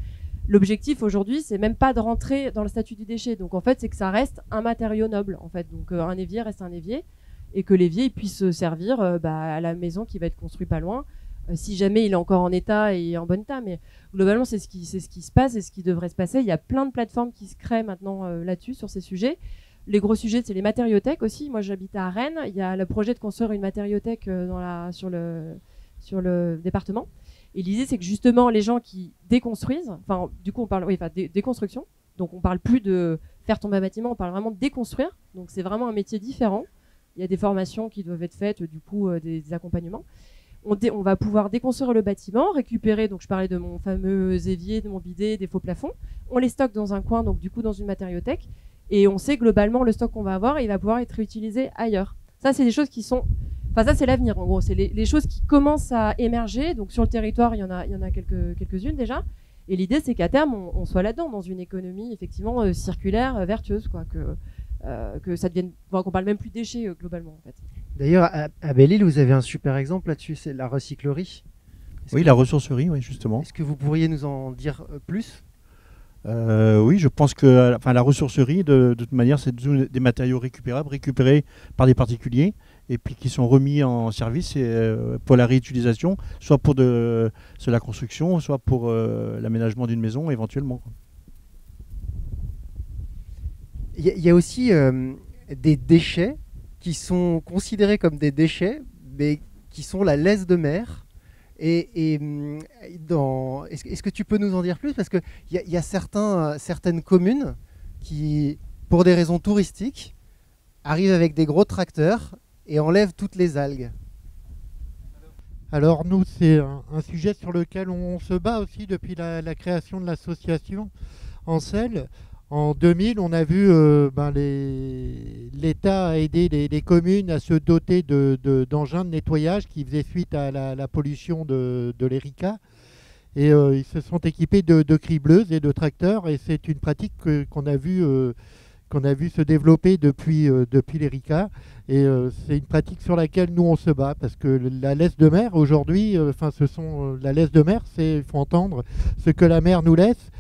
L'objectif aujourd'hui, c'est même pas de rentrer dans le statut du déchet. Donc en fait, c'est que ça reste un matériau noble. En fait, donc un évier reste un évier et que l'évier puisse servir à la maison qui va être construite pas loin. Si jamais il est encore en état et en bon état, mais globalement c'est ce qui se passe et ce qui devrait se passer. Il y a plein de plateformes qui se créent maintenant là-dessus sur ces sujets. Les gros sujets, c'est les matériothèques aussi. Moi, j'habite à Rennes. Il y a le projet de construire une matériothèque sur le département. Et l'idée, c'est que justement, les gens qui déconstruisent, du coup, on parle déconstruction. Donc, on parle plus de faire tomber un bâtiment, on parle vraiment de déconstruire. Donc, c'est vraiment un métier différent. Il y a des formations qui doivent être faites, du coup, des accompagnements. On va pouvoir déconstruire le bâtiment, récupérer, donc je parlais de mon fameux évier, de mon bidet, des faux plafonds. On les stocke dans un coin, donc du coup, dans une matériothèque. Et on sait globalement le stock qu'on va avoir, il va pouvoir être réutilisé ailleurs. Ça, c'est des choses qui sont... ça, c'est l'avenir, en gros. C'est les choses qui commencent à émerger. Donc, sur le territoire, il y en a quelques-unes déjà. Et l'idée, c'est qu'à terme, on soit là-dedans, dans une économie, effectivement, circulaire, vertueuse, quoi. Que ça devienne... qu'on parle même plus de déchets, globalement, en fait. D'ailleurs, à Belle-Île, vous avez un super exemple là-dessus, c'est la recyclerie. Oui, la ressourcerie, oui, justement. Est-ce que vous pourriez nous en dire plus ? Oui, je pense que la ressourcerie, de toute manière, c'est des matériaux récupérables, récupérés par des particuliers, et puis qui sont remis en service pour la réutilisation, soit pour la construction, soit pour l'aménagement d'une maison, éventuellement. Il y a aussi des déchets qui sont considérés comme des déchets, mais qui sont la laisse de mer. Est-ce que tu peux nous en dire plus? Parce qu'il y a certaines communes qui, pour des raisons touristiques, arrivent avec des gros tracteurs et enlèvent toutes les algues. Alors nous, c'est un sujet sur lequel on se bat aussi depuis la création de l'association Ancel. En 2000, on a vu l'État a aidé les communes à se doter d'engins de nettoyage qui faisaient suite à la pollution de l'Erika. Et ils se sont équipés de cribleuses et de tracteurs. Et c'est une pratique qu'on a vu se développer depuis l'Erika. Et c'est une pratique sur laquelle nous on se bat parce que la laisse de mer aujourd'hui, la laisse de mer, il faut entendre ce que la mer nous laisse.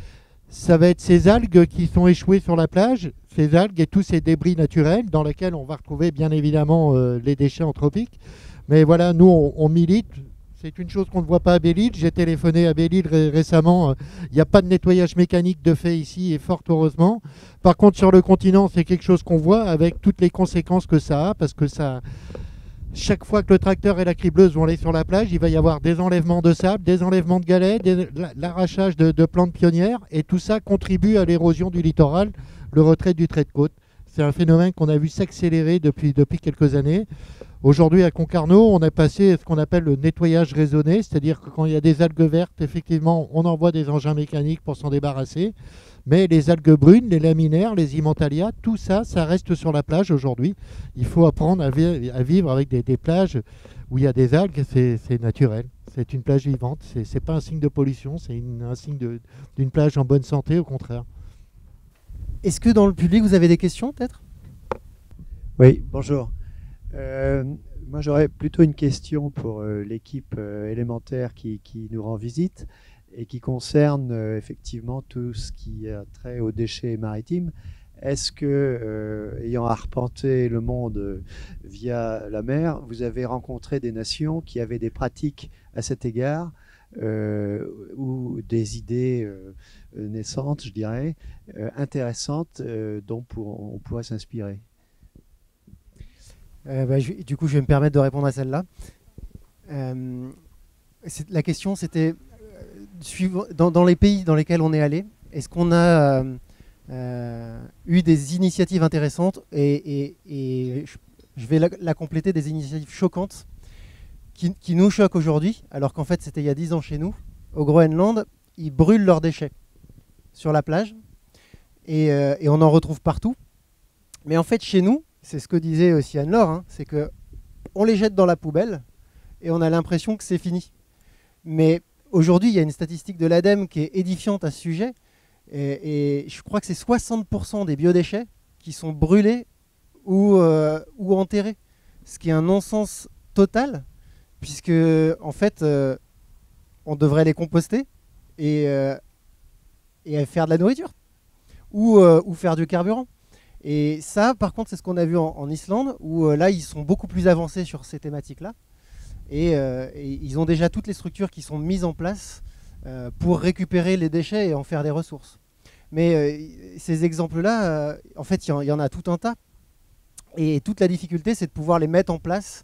ça va être ces algues qui sont échouées sur la plage, ces algues et tous ces débris naturels dans lesquels on va retrouver bien évidemment les déchets anthropiques. Mais voilà, nous on milite. C'est une chose qu'on ne voit pas à Belle-Île. J'ai téléphoné à Belle-Île récemment. Il n'y a pas de nettoyage mécanique de fait ici, et fort heureusement. Par contre, sur le continent, c'est quelque chose qu'on voit avec toutes les conséquences que ça a, parce que chaque fois que le tracteur et la cribleuse vont aller sur la plage, il va y avoir des enlèvements de sable, des enlèvements de galets, l'arrachage de plantes pionnières, et tout ça contribue à l'érosion du littoral, le retrait du trait de côte. C'est un phénomène qu'on a vu s'accélérer depuis quelques années. Aujourd'hui, à Concarneau, on a passé ce qu'on appelle le nettoyage raisonné, c'est-à-dire que quand il y a des algues vertes, effectivement, on envoie des engins mécaniques pour s'en débarrasser. Mais les algues brunes, les laminaires, les Imentalia, tout ça, ça reste sur la plage aujourd'hui. Il faut apprendre à vivre avec des plages où il y a des algues, c'est naturel. C'est une plage vivante, c'est pas un signe de pollution, c'est un signe d'une plage en bonne santé, au contraire. Est-ce que dans le public, vous avez des questions, peut-être? Oui, bonjour. Moi, j'aurais plutôt une question pour l'équipe élémentaire qui nous rend visite et qui concerne effectivement tout ce qui a trait aux déchets maritimes. Est-ce que, ayant arpenté le monde via la mer, vous avez rencontré des nations qui avaient des pratiques à cet égard ou des idées naissantes, je dirais, intéressantes dont on pourrait s'inspirer? Du coup, je vais me permettre de répondre à celle-là. La question, c'était, dans les pays dans lesquels on est allé, est-ce qu'on a eu des initiatives intéressantes et je vais la compléter, des initiatives choquantes qui nous choquent aujourd'hui, alors qu'en fait, c'était il y a 10 ans chez nous. Au Groenland, ils brûlent leurs déchets sur la plage et on en retrouve partout. Mais en fait, chez nous, c'est ce que disait aussi Anne-Laure, hein, c'est qu'on les jette dans la poubelle et on a l'impression que c'est fini. Mais aujourd'hui, il y a une statistique de l'ADEME qui est édifiante à ce sujet. Et je crois que c'est 60% des biodéchets qui sont brûlés ou enterrés. Ce qui est un non-sens total, puisque en fait, on devrait les composter et faire de la nourriture ou faire du carburant. Et ça, par contre, c'est ce qu'on a vu en Islande, où là, ils sont beaucoup plus avancés sur ces thématiques-là. Et ils ont déjà toutes les structures qui sont mises en place pour récupérer les déchets et en faire des ressources. Mais ces exemples-là, en fait, il y en a tout un tas. Et toute la difficulté, c'est de pouvoir les mettre en place,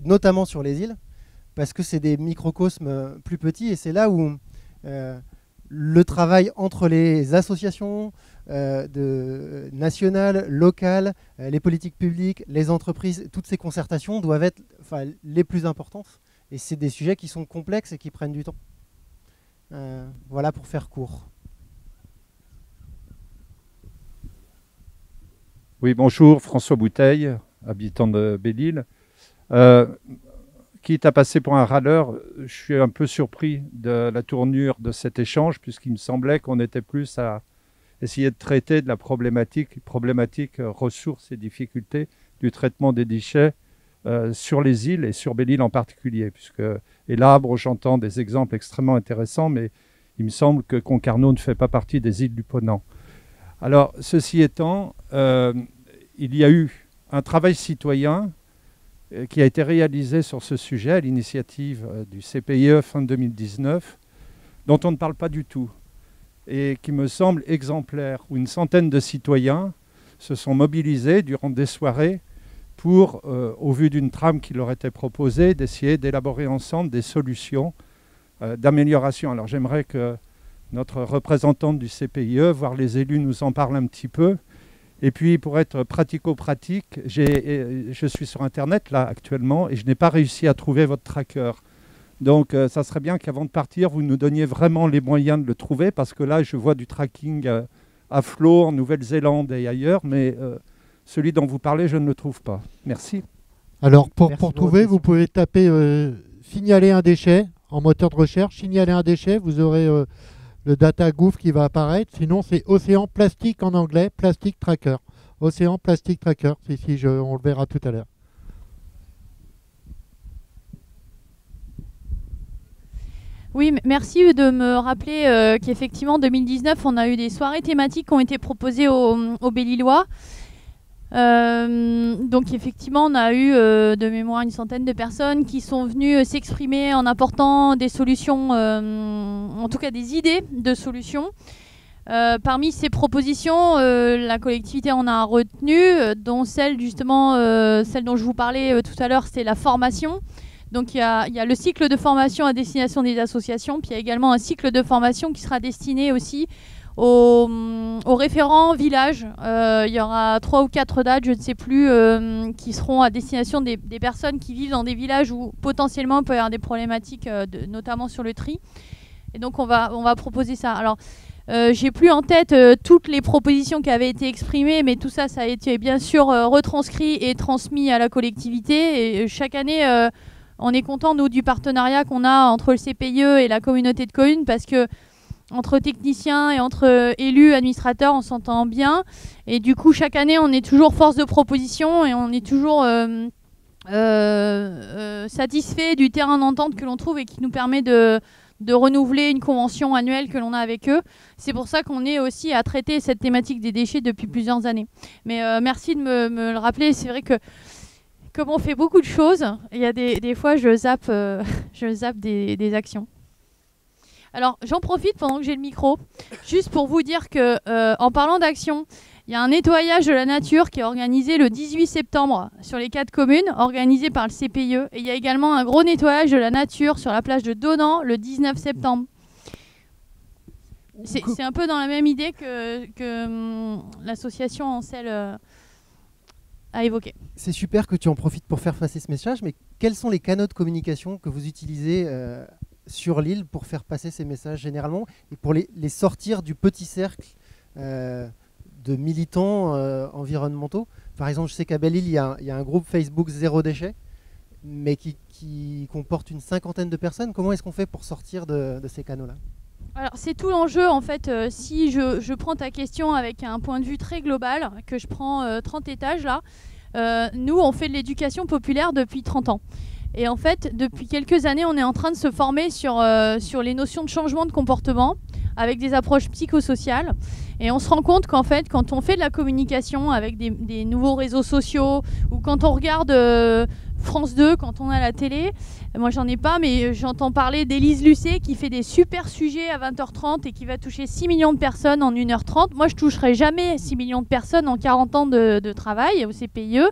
notamment sur les îles, parce que c'est des microcosmes plus petits. Et c'est là où le travail entre les associations nationales, locales, les politiques publiques, les entreprises, toutes ces concertations doivent être les plus importantes. Et c'est des sujets qui sont complexes et qui prennent du temps. Voilà pour faire court. Oui, bonjour, François Bouteille, habitant de Belle-Île. Quitte à passer pour un râleur, je suis un peu surpris de la tournure de cet échange, puisqu'il me semblait qu'on était plus à essayer de traiter de la problématique ressources et difficultés du traitement des déchets sur les îles et sur Belle-Île en particulier. Et là, j'entends des exemples extrêmement intéressants, mais il me semble que Concarneau ne fait pas partie des îles du Ponant. Alors, ceci étant, il y a eu un travail citoyen qui a été réalisé sur ce sujet à l'initiative du CPIE fin 2019, dont on ne parle pas du tout, et qui me semble exemplaire, où une centaine de citoyens se sont mobilisés durant des soirées pour, au vu d'une trame qui leur était proposée, d'essayer d'élaborer ensemble des solutions d'amélioration. Alors j'aimerais que notre représentante du CPIE, voire les élus, nous en parlent un petit peu. Et puis, pour être pratico-pratique, je suis sur Internet, là, actuellement, et je n'ai pas réussi à trouver votre tracker. Donc, ça serait bien qu'avant de partir, vous nous donniez vraiment les moyens de le trouver, parce que là, je vois du tracking à flot en Nouvelle-Zélande et ailleurs, mais celui dont vous parlez, je ne le trouve pas. Merci. Alors, pour trouver, vous pouvez taper « signaler un déchet » en moteur de recherche. « Signaler un déchet », vous aurez le data gouffre qui va apparaître. Sinon, c'est Océan Plastique en anglais, Plastic Tracker. Océan Plastic Tracker, on le verra tout à l'heure. Oui, merci de me rappeler qu'effectivement, en 2019, on a eu des soirées thématiques qui ont été proposées au Belle-Îlois. Donc effectivement, on a eu de mémoire une centaine de personnes qui sont venues s'exprimer en apportant des solutions, en tout cas des idées de solutions. Parmi ces propositions, la collectivité en a retenu, dont celle justement, celle dont je vous parlais tout à l'heure, c'est la formation. Donc il y a le cycle de formation à destination des associations, puis il y a également un cycle de formation qui sera destiné aussi aux référents villages. Il y aura 3 ou 4 dates, je ne sais plus, qui seront à destination des personnes qui vivent dans des villages où potentiellement il peut y avoir des problématiques, notamment sur le tri. Et donc on va proposer ça. Alors j'ai plus en tête toutes les propositions qui avaient été exprimées, mais tout ça, ça a été bien sûr retranscrit et transmis à la collectivité. Et chaque année, on est content, nous, du partenariat qu'on a entre le CPIE et la communauté de communes, parce que entre techniciens et entre élus, administrateurs, on s'entend bien. Et du coup, chaque année, on est toujours force de proposition et on est toujours satisfait du terrain d'entente que l'on trouve et qui nous permet de renouveler une convention annuelle que l'on a avec eux. C'est pour ça qu'on est aussi à traiter cette thématique des déchets depuis plusieurs années. Mais merci de me le rappeler. C'est vrai que comme on fait beaucoup de choses, il y a des fois je zappe des actions. Alors j'en profite pendant que j'ai le micro, juste pour vous dire que en parlant d'action, il y a un nettoyage de la nature qui est organisé le 18 septembre sur les 4 communes, organisé par le CPIE. Et il y a également un gros nettoyage de la nature sur la plage de Donan le 19 septembre. C'est un peu dans la même idée que l'association Ancel a évoqué. C'est super que tu en profites pour faire passer ce message, mais quels sont les canaux de communication que vous utilisez sur l'île pour faire passer ces messages généralement et pour les sortir du petit cercle de militants environnementaux? Par exemple, je sais qu'à Belle-Île, il y a un groupe Facebook Zéro Déchet, mais qui comporte une 50aine de personnes. Comment est-ce qu'on fait pour sortir de ces canaux-là? Alors c'est tout l'enjeu en fait. Si je prends ta question avec un point de vue très global, que je prends 30 étages là, nous on fait de l'éducation populaire depuis 30 ans. Et en fait, depuis quelques années, on est en train de se former sur les notions de changement de comportement avec des approches psychosociales. Et on se rend compte qu'en fait, quand on fait de la communication avec des nouveaux réseaux sociaux ou quand on regarde France 2, quand on a la télé, moi j'en ai pas, mais j'entends parler d'Élise Lucet qui fait des super sujets à 20h30 et qui va toucher 6 millions de personnes en 1h30. Moi, je toucherai jamais 6 millions de personnes en 40 ans de travail au CPIE.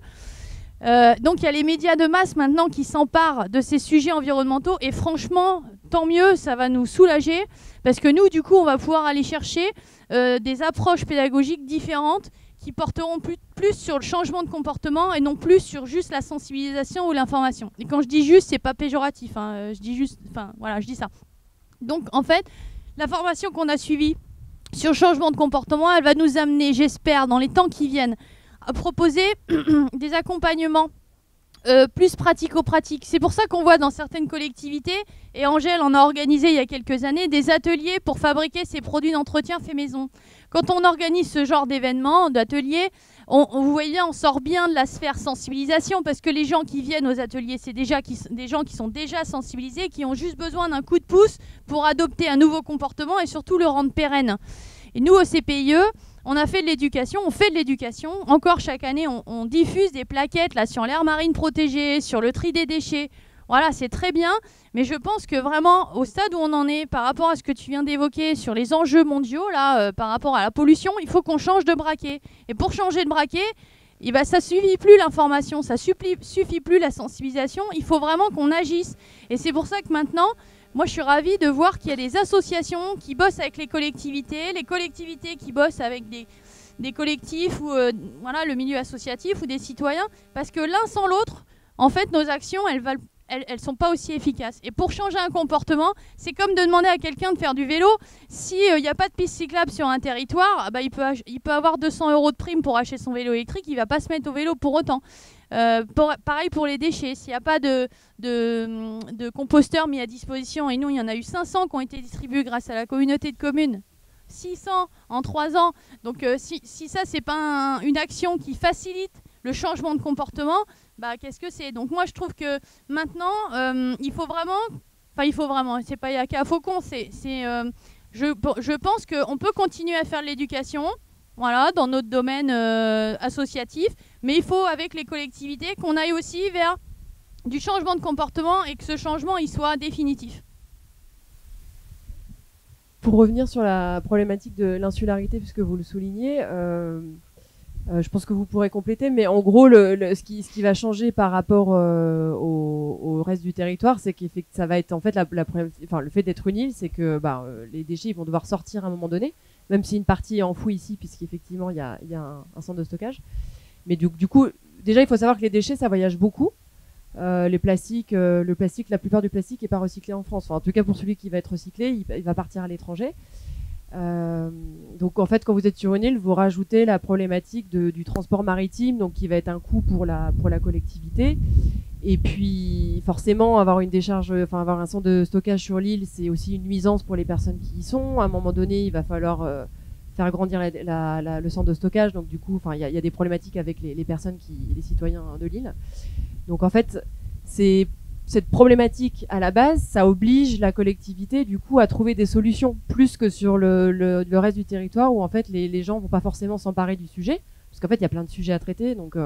Donc il y a les médias de masse maintenant qui s'emparent de ces sujets environnementaux et franchement, tant mieux, ça va nous soulager parce que nous, du coup, on va pouvoir aller chercher des approches pédagogiques différentes qui porteront plus sur le changement de comportement et non plus sur juste la sensibilisation ou l'information. Et quand je dis juste, c'est pas péjoratif, hein, je dis juste, enfin voilà, je dis ça. Donc en fait, la formation qu'on a suivie sur le changement de comportement, elle va nous amener, j'espère, dans les temps qui viennent, à proposer des accompagnements plus pratico-pratiques. C'est pour ça qu'on voit dans certaines collectivités, et Angèle en a organisé il y a quelques années, des ateliers pour fabriquer ces produits d'entretien fait maison. Quand on organise ce genre d'événements, d'ateliers, vous voyez, on sort bien de la sphère sensibilisation parce que les gens qui viennent aux ateliers, c'est des gens qui sont déjà sensibilisés, qui ont juste besoin d'un coup de pouce pour adopter un nouveau comportement et surtout le rendre pérenne. Et nous, au CPIE, on a fait de l'éducation, on fait de l'éducation. Encore chaque année, on diffuse des plaquettes là, sur l'aire marine protégée, sur le tri des déchets. Voilà, c'est très bien. Mais je pense que vraiment, au stade où on en est, par rapport à ce que tu viens d'évoquer sur les enjeux mondiaux, là, par rapport à la pollution, il faut qu'on change de braquet. Et pour changer de braquet, ça ne suffit plus l'information, ça ne suffit plus la sensibilisation. Il faut vraiment qu'on agisse. Et c'est pour ça que maintenant, moi, je suis ravie de voir qu'il y a des associations qui bossent avec les collectivités qui bossent avec des collectifs ou voilà, le milieu associatif ou des citoyens, parce que l'un sans l'autre, en fait, nos actions, elles sont pas aussi efficaces. Et pour changer un comportement, c'est comme de demander à quelqu'un de faire du vélo. S'il n'y a pas de piste cyclable sur un territoire, il peut avoir 200 € de prime pour acheter son vélo électrique, il ne va pas se mettre au vélo pour autant. Pareil pour les déchets, s'il n'y a pas de composteurs mis à disposition, et nous il y en a eu 500 qui ont été distribués grâce à la communauté de communes, 600 en 3 ans, donc si ça c'est pas une action qui facilite le changement de comportement, qu'est-ce que c'est? Donc moi je trouve que maintenant il faut vraiment Enfin, il faut vraiment, c'est pas Yaka Faucon, je pense qu'on peut continuer à faire de l'éducation, voilà, dans notre domaine associatif, mais il faut, avec les collectivités, qu'on aille aussi vers du changement de comportement et que ce changement, il soit définitif. Pour revenir sur la problématique de l'insularité, puisque vous le soulignez, je pense que vous pourrez compléter, mais en gros, ce qui va changer par rapport au reste du territoire, c'est que ça va être en fait le fait d'être une île, c'est que les déchets ils vont devoir sortir à un moment donné, même si une partie est enfouie ici, puisqu'effectivement il y a un centre de stockage. Mais du coup, déjà il faut savoir que les déchets ça voyage beaucoup. Le plastique, la plupart du plastique n'est pas recyclé en France. Enfin, en tout cas, pour celui qui va être recyclé, il va partir à l'étranger. Donc, en fait, quand vous êtes sur une île, vous rajoutez la problématique du transport maritime, donc qui va être un coût pour la collectivité. Et puis, forcément, avoir avoir un centre de stockage sur l'île, c'est aussi une nuisance pour les personnes qui y sont. À un moment donné, il va falloir faire grandir le centre de stockage. Donc, du coup, il y a des problématiques avec les personnes, les citoyens de l'île. Donc en fait, cette problématique à la base, ça oblige la collectivité du coup à trouver des solutions plus que sur le reste du territoire où en fait les gens vont pas forcément s'emparer du sujet parce qu'en fait il y a plein de sujets à traiter. Donc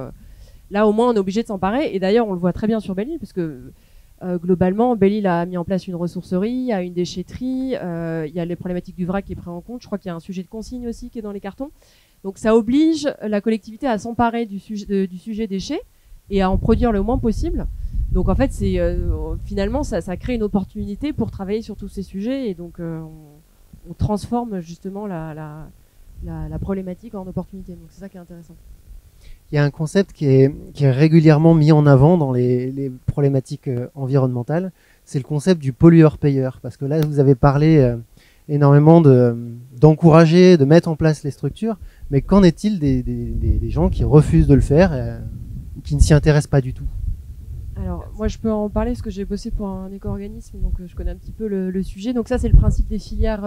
là au moins on est obligé de s'emparer et d'ailleurs on le voit très bien sur Belle-Île parce que globalement Belle-Île a mis en place une ressourcerie, il y a une déchetterie, il y a les problématiques du vrac qui est pris en compte. Je crois qu'il y a un sujet de consigne aussi qui est dans les cartons. Donc ça oblige la collectivité à s'emparer du sujet déchets et à en produire le moins possible. Donc en fait, finalement, ça crée une opportunité pour travailler sur tous ces sujets et donc on transforme justement la problématique en opportunité. Donc c'est ça qui est intéressant. Il y a un concept qui est régulièrement mis en avant dans les problématiques environnementales, c'est le concept du pollueur-payeur. Parce que là, vous avez parlé énormément d'encourager, de mettre en place les structures, mais qu'en est-il des gens qui refusent de le faire qui ne s'y intéressent pas du tout? Alors, moi, je peux en parler parce que j'ai bossé pour un éco-organisme, donc je connais un petit peu le sujet. Donc ça, c'est le principe des filières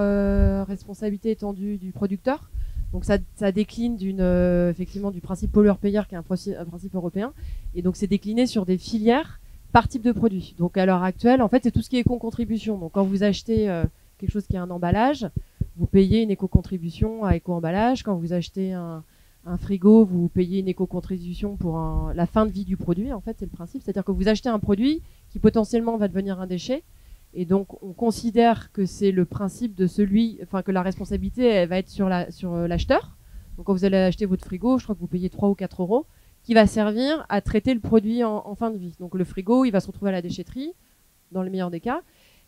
responsabilité étendue du producteur. Donc ça décline effectivement du principe pollueur-payeur qui est un principe européen. Et donc c'est décliné sur des filières par type de produit. Donc à l'heure actuelle, en fait, c'est tout ce qui est éco-contribution. Donc quand vous achetez quelque chose qui est un emballage, vous payez une éco-contribution à éco-emballage. Quand vous achetez un frigo, vous payez une éco-contribution pour la fin de vie du produit. En fait, c'est le principe. C'est-à-dire que vous achetez un produit qui potentiellement va devenir un déchet. Et donc, on considère que c'est le principe de que la responsabilité, elle va être sur l'acheteur. Donc, quand vous allez acheter votre frigo, je crois que vous payez 3 ou 4 euros, qui va servir à traiter le produit en fin de vie. Donc, le frigo, il va se retrouver à la déchetterie, dans le meilleur des cas.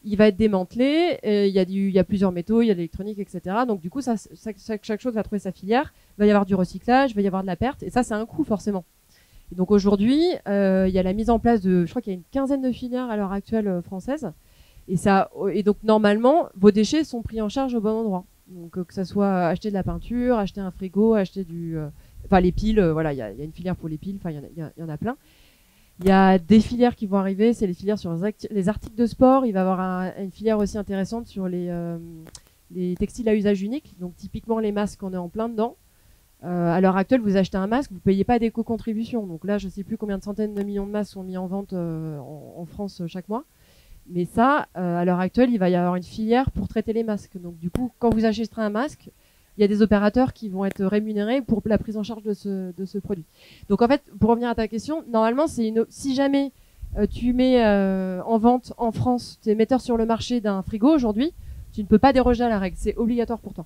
Il va être démantelé, il y a plusieurs métaux, il y a de l'électronique, etc. Donc du coup, chaque chose va trouver sa filière. Il va y avoir du recyclage, il va y avoir de la perte, et ça, c'est un coût forcément. Et donc aujourd'hui, il y a la mise en place je crois qu'il y a une quinzaine de filières à l'heure actuelle françaises. Et donc normalement, vos déchets sont pris en charge au bon endroit. Donc que ça soit acheter de la peinture, acheter un frigo, acheter les piles. Voilà, il y a une filière pour les piles. Enfin, il y en a plein. Il y a des filières qui vont arriver, c'est les filières sur les articles de sport. Il va y avoir une filière aussi intéressante sur les textiles à usage unique. Donc typiquement les masques, on est en plein dedans. À l'heure actuelle, vous achetez un masque, vous ne payez pas d'éco-contribution. Donc là, je ne sais plus combien de centaines de millions de masques sont mis en vente en France chaque mois. Mais ça, à l'heure actuelle, il va y avoir une filière pour traiter les masques. Donc du coup, quand vous achèterez un masque, il y a des opérateurs qui vont être rémunérés pour la prise en charge de ce produit. Donc en fait, pour revenir à ta question, normalement, si jamais tu mets en vente en France, tu es metteur sur le marché d'un frigo aujourd'hui, tu ne peux pas déroger à la règle, c'est obligatoire pour toi.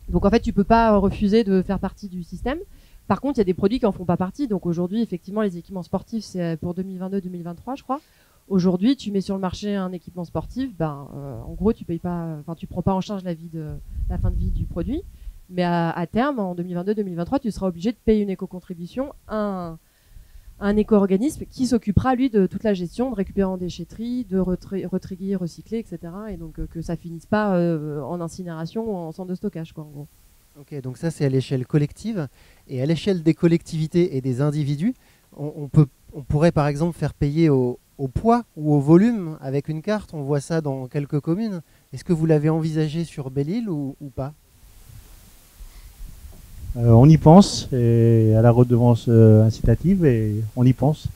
Donc en fait, tu peux pas refuser de faire partie du système. Par contre, il y a des produits qui en font pas partie. Donc aujourd'hui, effectivement, les équipements sportifs, c'est pour 2022-2023, je crois. Aujourd'hui, tu mets sur le marché un équipement sportif, en gros, tu prends pas en charge la fin de vie du produit, mais à terme, en 2022-2023, tu seras obligé de payer une éco-contribution à un éco-organisme qui s'occupera, lui, de toute la gestion, de récupérer en déchetterie, de retrier, recycler, etc. Et donc que ça finisse pas en incinération ou en centre de stockage, quoi, en gros. Ok, donc ça c'est à l'échelle collective. Et à l'échelle des collectivités et des individus, on pourrait par exemple faire payer au poids ou au volume avec une carte. On voit ça dans quelques communes. Est-ce que vous l'avez envisagé sur Belle-Île ou pas? On y pense, et à la redevance incitative, et on y pense.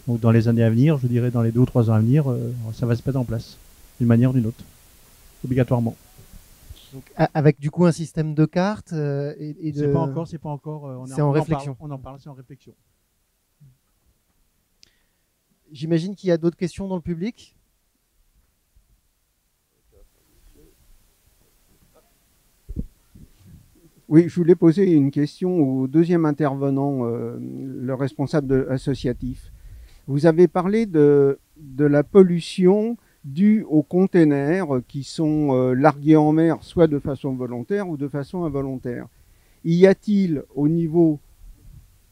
Donc dans les années à venir, je dirais dans les 2 ou 3 ans à venir, ça va se mettre en place. d'une manière ou d'une autre, obligatoirement. Donc, avec du coup un système de cartes et de... C'est pas encore. C'est en réflexion. On en parle, c'est en réflexion. J'imagine qu'il y a d'autres questions dans le public. Oui, je voulais poser une question au deuxième intervenant, le responsable associatif. Vous avez parlé de la pollution due aux containers qui sont largués en mer, soit de façon volontaire ou de façon involontaire. Y a-t-il au niveau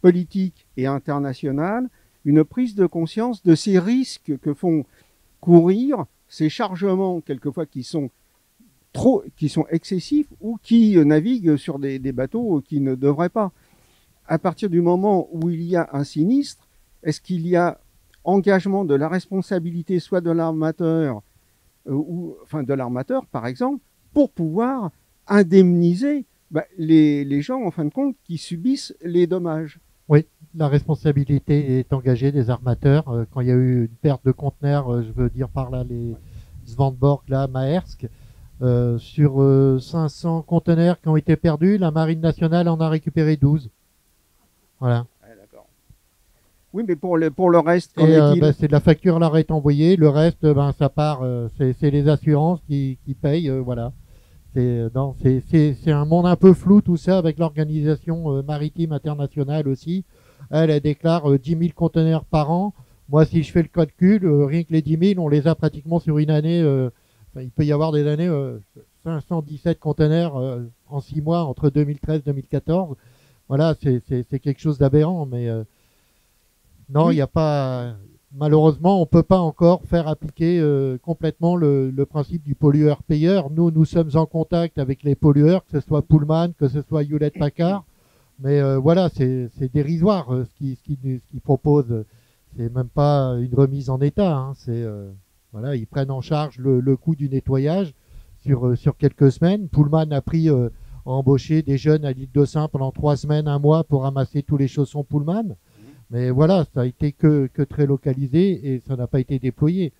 politique et international une prise de conscience de ces risques que font courir ces chargements, quelquefois qui sont excessifs ou qui naviguent sur des bateaux qui ne devraient pas? À partir du moment où il y a un sinistre, est-ce qu'il y a engagement de la responsabilité soit de l'armateur de l'armateur par exemple, pour pouvoir indemniser les gens en fin de compte qui subissent les dommages? Oui, la responsabilité est engagée des armateurs. Quand il y a eu une perte de conteneurs, je veux dire par là les Svanborg, là, Maersk, sur 500 conteneurs qui ont été perdus, la Marine nationale en a récupéré 12. Voilà. Oui, mais pour le reste, qu'en est-il? C'est de la facture leur est envoyée. Le reste, ça part. C'est les assurances qui payent. Voilà. C'est un monde un peu flou tout ça avec l'organisation maritime internationale aussi. Elle déclare 10 000 conteneurs par an. Moi, si je fais le calcul, rien que les 10 000, on les a pratiquement sur une année. Il peut y avoir des années 517 conteneurs en 6 mois entre 2013 et 2014. Voilà, c'est quelque chose d'aberrant, mais non, il n'y a pas. Malheureusement, on ne peut pas encore faire appliquer complètement le principe du pollueur-payeur. Nous sommes en contact avec les pollueurs, que ce soit Pullman, que ce soit Hewlett-Packard. Mais voilà, c'est dérisoire ce qu'ils proposent. C'est même pas une remise en état. Hein. Voilà, ils prennent en charge le coût du nettoyage sur quelques semaines. Pullman a pris a embauché des jeunes à l'île de Sein pendant 3 semaines, 1 mois pour ramasser tous les chaussons Pullman. Mais voilà, ça a été que très localisé et ça n'a pas été déployé.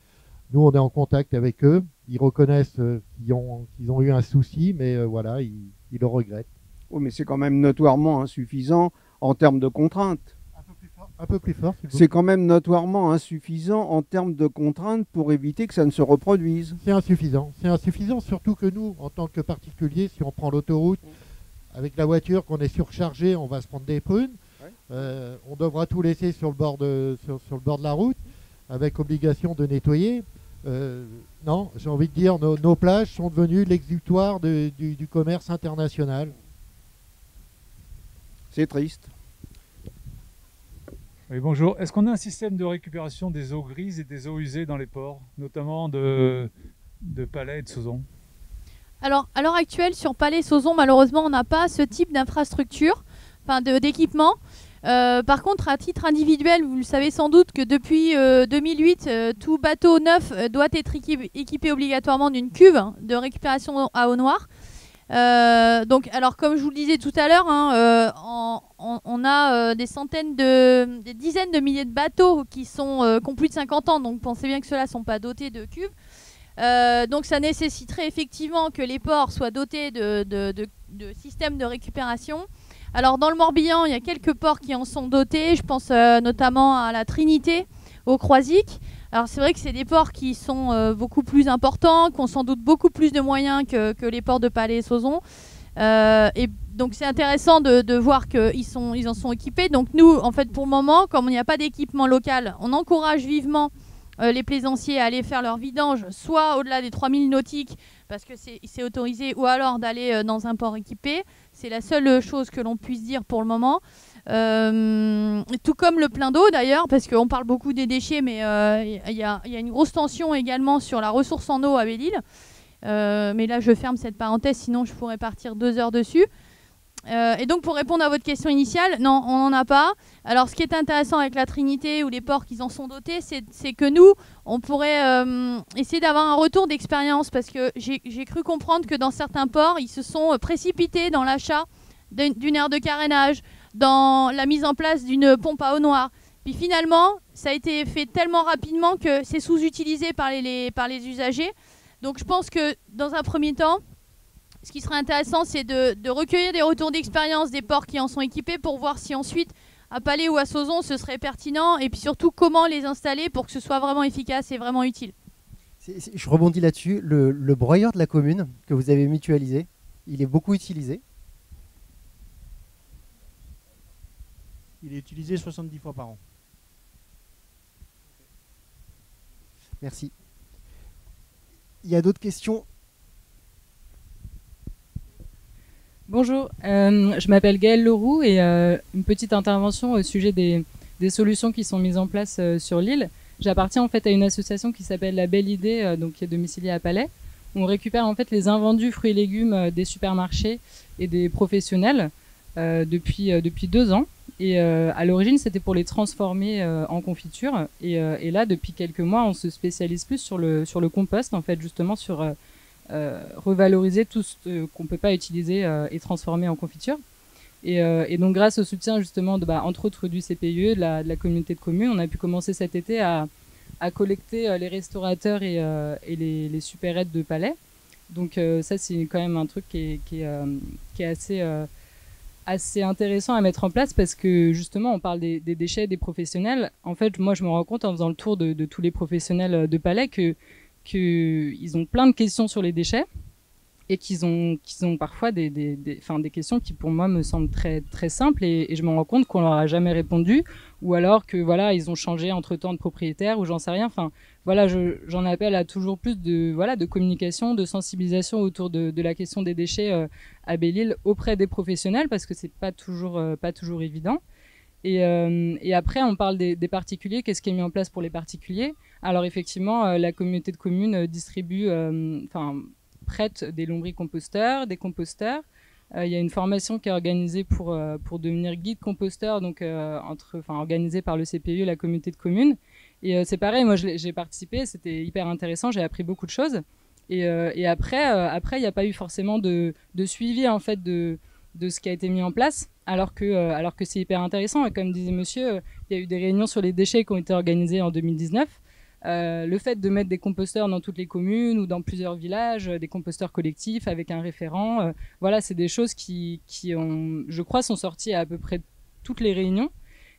Nous, on est en contact avec eux. Ils reconnaissent qu'ils ont eu un souci, mais voilà, ils le regrettent. Oui, mais c'est quand même notoirement insuffisant en termes de contraintes. Un peu plus fort. C'est quand même notoirement insuffisant en termes de contraintes pour éviter que ça ne se reproduise. C'est insuffisant. C'est insuffisant, surtout que nous, en tant que particuliers, si on prend l'autoroute, avec la voiture, qu'on est surchargé, on va se prendre des prunes. On devra tout laisser sur le bord de la route, avec obligation de nettoyer. Non, j'ai envie de dire, nos plages sont devenues l'exutoire du commerce international. C'est triste. Oui, bonjour. Est-ce qu'on a un système de récupération des eaux grises et des eaux usées dans les ports, notamment de Palais et de Sauzon? Alors, à l'heure actuelle, sur Palais et Sauzon, malheureusement, on n'a pas ce type d'infrastructure, d'équipement. Par contre, à titre individuel, vous le savez sans doute que depuis 2008, tout bateau neuf doit être équipé obligatoirement d'une cuve de récupération à eau noire. Donc, alors comme je vous le disais tout à l'heure, on a des dizaines de milliers de bateaux qui ont plus de 50 ans, donc pensez bien que ceux-là ne sont pas dotés de cuves. Donc ça nécessiterait effectivement que les ports soient dotés de systèmes de récupération. Alors dans le Morbihan, il y a quelques ports qui en sont dotés, je pense notamment à la Trinité, au Croisic. Alors c'est vrai que c'est des ports qui sont beaucoup plus importants, qui ont sans doute beaucoup plus de moyens que les ports de Palais et Sauzon. Et donc c'est intéressant de voir qu'ils en sont équipés. Donc nous, en fait, pour le moment, comme il n'y a pas d'équipement local, on encourage vivement les plaisanciers à aller faire leur vidange, soit au-delà des 3000 nautiques, parce que c'est autorisé, ou alors d'aller dans un port équipé. C'est la seule chose que l'on puisse dire pour le moment. Tout comme le plein d'eau d'ailleurs, parce qu'on parle beaucoup des déchets, mais il y a une grosse tension également sur la ressource en eau à Belle-Île. Mais là, je ferme cette parenthèse, sinon je pourrais partir 2 heures dessus. Et donc, pour répondre à votre question initiale, non, on n'en a pas. Alors, ce qui est intéressant avec la Trinité ou les ports qui en sont dotés, c'est que nous, on pourrait essayer d'avoir un retour d'expérience, parce que j'ai cru comprendre que dans certains ports, ils se sont précipités dans l'achat d'une aire de carénage, dans la mise en place d'une pompe à eau noire. Puis finalement, ça a été fait tellement rapidement que c'est sous-utilisé par les usagers. Donc je pense que dans un premier temps, ce qui serait intéressant, c'est de recueillir des retours d'expérience des ports qui en sont équipés pour voir si ensuite, à Palais ou à Sauzon, ce serait pertinent, et puis surtout comment les installer pour que ce soit vraiment efficace et vraiment utile. Je rebondis là-dessus. Le broyeur de la commune que vous avez mutualisé, il est beaucoup utilisé. Il est utilisé 70 fois par an. Merci. Il y a d'autres questions? Bonjour, je m'appelle Gaëlle Leroux et une petite intervention au sujet des solutions qui sont mises en place sur l'île. J'appartiens en fait à une association qui s'appelle La Belle Idée, donc qui est domiciliée à Palais. On récupère en fait les invendus fruits et légumes des supermarchés et des professionnels depuis 2 ans. Et à l'origine, c'était pour les transformer en confiture. Et là, depuis quelques mois, on se spécialise plus sur le compost, en fait, justement sur revaloriser tout ce qu'on peut pas utiliser et transformer en confiture. Et donc, grâce au soutien justement entre autres du CPIE, de la communauté de communes, on a pu commencer cet été à collecter les restaurateurs et les supérettes de Palais. Donc ça, c'est quand même un truc qui est assez intéressant à mettre en place, parce que justement on parle des déchets des professionnels. En fait, moi je me rends compte en faisant le tour de tous les professionnels de Palais qu'ils ont plein de questions sur les déchets, et qu'ils ont parfois des questions qui pour moi me semblent très très simples, et je me rends compte qu'on leur a jamais répondu, ou alors que voilà, ils ont changé entre-temps de propriétaire, ou j'en sais rien. Enfin voilà, j'en appelle à toujours plus de communication, de sensibilisation autour de la question des déchets à Belle-Île auprès des professionnels, parce que c'est pas toujours évident. Et après, on parle des particuliers. Qu'est-ce qui est mis en place pour les particuliers? Alors effectivement, la communauté de communes distribue, prête des lombricomposteurs, des composteurs. Il y a une formation qui est organisée pour devenir guide composteur, donc organisée par le CPIE, la communauté de communes. Et c'est pareil, moi j'ai participé, c'était hyper intéressant, j'ai appris beaucoup de choses. Et après, il n'y a pas eu forcément de suivi en fait de ce qui a été mis en place, alors que c'est hyper intéressant. Et comme disait monsieur, il y a eu des réunions sur les déchets qui ont été organisées en 2019. Le fait de mettre des composteurs dans toutes les communes ou dans plusieurs villages, des composteurs collectifs avec un référent, voilà, c'est des choses qui ont, je crois, sont sorties à peu près toutes les réunions.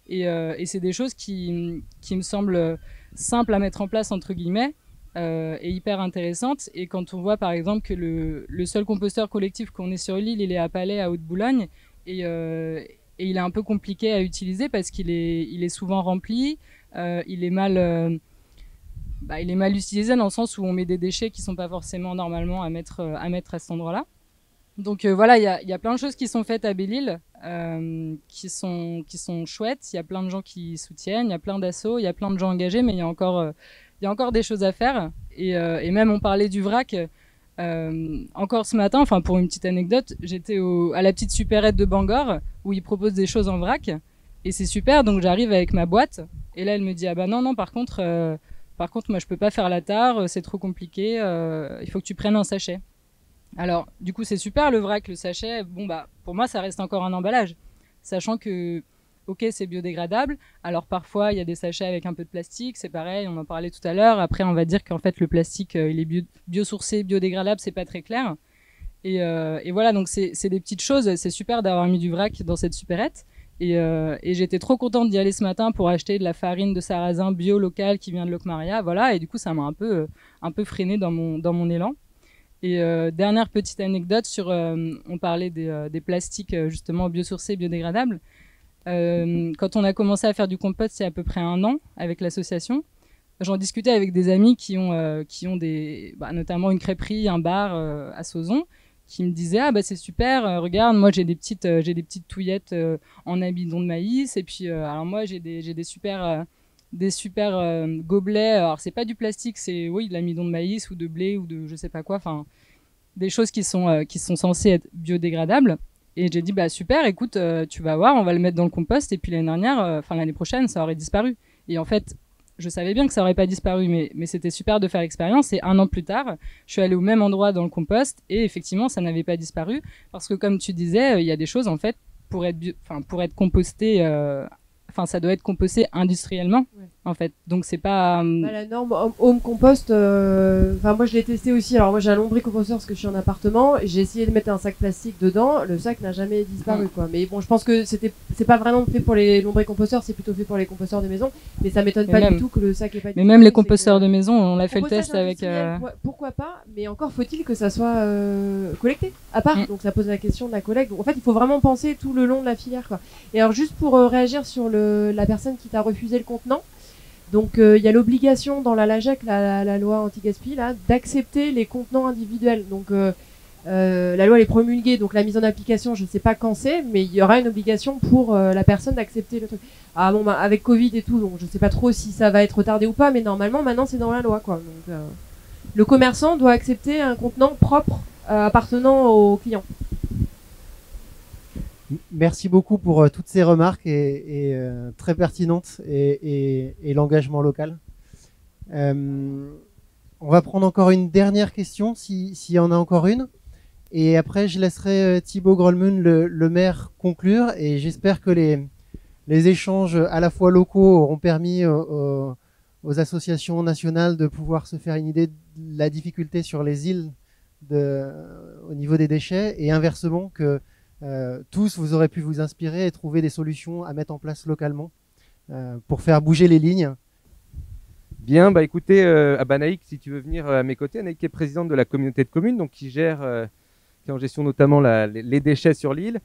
Et c'est des choses qui me semblent simples à mettre en place, entre guillemets, et hyper intéressantes. Et quand on voit par exemple que le seul composteur collectif qu'on ait sur l'île, il est à Palais, à Haute-Boulogne, et il est un peu compliqué à utiliser parce qu'il est souvent rempli, il est mal utilisé dans le sens où on met des déchets qui sont pas forcément normalement à mettre à cet endroit-là. Donc voilà, il y a plein de choses qui sont faites à Belle-Île, qui sont chouettes. Il y a plein de gens qui soutiennent, il y a plein d'assauts, il y a plein de gens engagés, mais il y a encore des choses à faire. Et même on parlait du vrac. Encore ce matin, enfin pour une petite anecdote, j'étais à la petite supérette de Bangor où ils proposent des choses en vrac, et c'est super. Donc j'arrive avec ma boîte, et là elle me dit ah bah non par contre moi je peux pas faire la tare, c'est trop compliqué, il faut que tu prennes un sachet. Alors du coup c'est super le vrac, le sachet, bon bah pour moi ça reste encore un emballage, sachant que ok c'est biodégradable. Alors parfois il y a des sachets avec un peu de plastique, c'est pareil, on en parlait tout à l'heure. Après on va dire qu'en fait le plastique il est biosourcé, biodégradable, c'est pas très clair. Et voilà, donc c'est des petites choses, c'est super d'avoir mis du vrac dans cette supérette. Et j'étais trop contente d'y aller ce matin pour acheter de la farine de sarrasin bio locale qui vient de Locmaria, voilà. Et du coup ça m'a un peu freiné dans mon élan. Et dernière petite anecdote sur, on parlait des plastiques justement biosourcés, biodégradables. Quand on a commencé à faire du compost il y a à peu près 1 an avec l'association, j'en discutais avec des amis qui ont notamment une crêperie, un bar à Sauzon, qui me disaient ah bah c'est super, regarde moi j'ai des petites touillettes en amidon de maïs, et puis alors moi j'ai des super gobelets, alors c'est pas du plastique, c'est de l'amidon de maïs ou de blé ou de je sais pas quoi, enfin des choses qui sont censées être biodégradables. Et j'ai dit bah super, écoute, tu vas voir, on va le mettre dans le compost, et puis l'année prochaine ça aurait disparu. Et en fait je savais bien que ça aurait pas disparu, mais c'était super de faire l'expérience. Et 1 an plus tard, je suis allée au même endroit dans le compost, et effectivement ça n'avait pas disparu, parce que comme tu disais, il y a des choses en fait pour être compostées, ça doit être composté industriellement, en fait. Donc c'est pas... La norme home compost, moi je l'ai testé aussi. Alors moi j'ai un lombricomposteur parce que je suis en appartement. J'ai essayé de mettre un sac plastique dedans. Le sac n'a jamais disparu, quoi. Mais bon, je pense que c'est pas vraiment fait pour les lombricomposteurs, c'est plutôt fait pour les composteurs de maison. Mais ça m'étonne pas du tout que le sac ait pas disparu. Mais même les composteurs de maison, on a fait le test avec... Pourquoi pas, mais encore faut-il que ça soit collecté à part. Donc ça pose la question de la collecte. Donc, en fait, il faut vraiment penser tout le long de la filière, quoi. Et alors juste pour réagir sur la personne qui t'a refusé le contenant. Donc il y a l'obligation dans la LAGEC, la loi anti-gaspi, là, d'accepter les contenants individuels. Donc la loi elle est promulguée, donc la mise en application, je ne sais pas quand c'est, mais il y aura une obligation pour la personne d'accepter le truc. Ah bon, avec Covid et tout, donc je ne sais pas trop si ça va être retardé ou pas, mais normalement maintenant c'est dans la loi, quoi. Donc le commerçant doit accepter un contenant propre appartenant au client. Merci beaucoup pour toutes ces remarques et très pertinentes et l'engagement local. On va prendre encore une dernière question, s'il y en a encore une. Et après, je laisserai Thibaut Grolmund, le maire, conclure. Et j'espère que les échanges à la fois locaux auront permis aux associations nationales de pouvoir se faire une idée de la difficulté sur les îles au niveau des déchets, et inversement que tous, vous aurez pu vous inspirer et trouver des solutions à mettre en place localement pour faire bouger les lignes. Bien, bah écoutez, Anaïk, si tu veux venir à mes côtés, Anaïk est présidente de la communauté de communes, donc qui gère, qui est en gestion notamment les déchets sur l'île.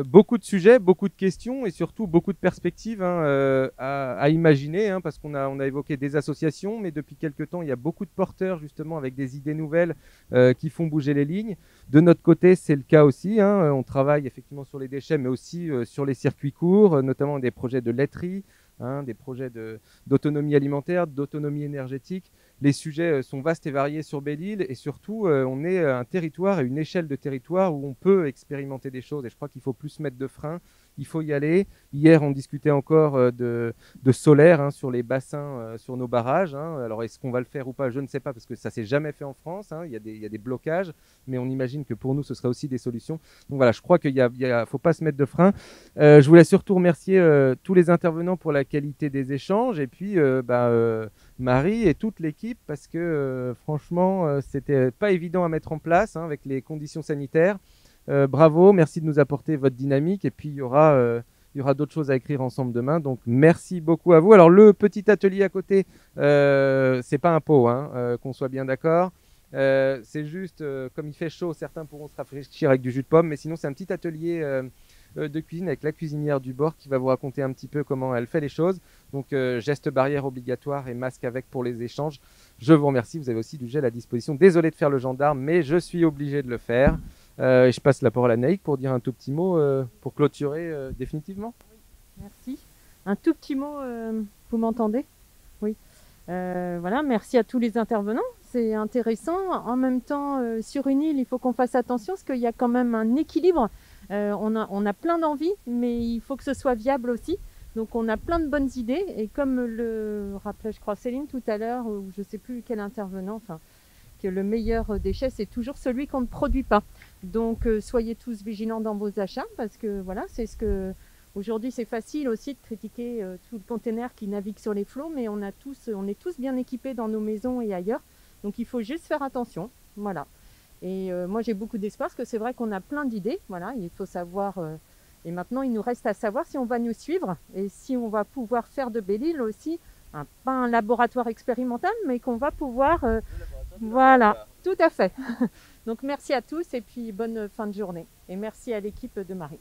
Beaucoup de sujets, beaucoup de questions et surtout beaucoup de perspectives à imaginer, parce qu'on a évoqué des associations, mais depuis quelques temps il y a beaucoup de porteurs justement avec des idées nouvelles qui font bouger les lignes. De notre côté c'est le cas aussi, on travaille effectivement sur les déchets mais aussi sur les circuits courts, notamment des projets de laiterie, des projets d'autonomie alimentaire, d'autonomie énergétique. Les sujets sont vastes et variés sur Belle-Île et surtout on est un territoire et une échelle de territoire où on peut expérimenter des choses et je crois qu'il faut plus mettre de frein, il faut y aller. Hier on discutait encore de solaire sur les bassins, sur nos barrages. Alors est-ce qu'on va le faire ou pas, je ne sais pas parce que ça s'est jamais fait en France, il y a des blocages, mais on imagine que pour nous ce sera aussi des solutions. Donc voilà, je crois qu'il faut pas se mettre de frein. Je voulais surtout remercier tous les intervenants pour la qualité des échanges et puis Marie et toute l'équipe parce que franchement c'était pas évident à mettre en place avec les conditions sanitaires. Bravo, merci de nous apporter votre dynamique et puis il y aura d'autres choses à écrire ensemble demain, donc merci beaucoup à vous. Alors le petit atelier à côté, c'est pas un pot, qu'on soit bien d'accord. C'est juste, comme il fait chaud, certains pourront se rafraîchir avec du jus de pomme, mais sinon c'est un petit atelier de cuisine avec la cuisinière du bord qui va vous raconter un petit peu comment elle fait les choses. Donc gestes barrières obligatoires et masque avec pour les échanges. Je vous remercie, vous avez aussi du gel à disposition. Désolé de faire le gendarme, mais je suis obligé de le faire. Et je passe la parole à Naïk pour dire un tout petit mot pour clôturer définitivement. Merci. Un tout petit mot, vous m'entendez? Oui. Voilà, merci à tous les intervenants. C'est intéressant. En même temps, sur une île, il faut qu'on fasse attention parce qu'il y a quand même un équilibre. On a plein d'envies, mais il faut que ce soit viable aussi. Donc on a plein de bonnes idées. Et comme le rappelait, je crois, Céline tout à l'heure, ou je ne sais plus quel intervenant, que le meilleur déchet, c'est toujours celui qu'on ne produit pas. Donc soyez tous vigilants dans vos achats parce que voilà, c'est ce que... Aujourd'hui, c'est facile aussi de critiquer tout le container qui navigue sur les flots, mais on est tous bien équipés dans nos maisons et ailleurs. Donc il faut juste faire attention. Voilà. Et moi, j'ai beaucoup d'espoir parce que c'est vrai qu'on a plein d'idées. Voilà, il faut savoir... et maintenant, il nous reste à savoir si on va nous suivre et si on va pouvoir faire de Belle-Île aussi, pas un laboratoire expérimental, mais qu'on va pouvoir... voilà, tout à fait. Donc merci à tous et puis bonne fin de journée. Et merci à l'équipe de Marie.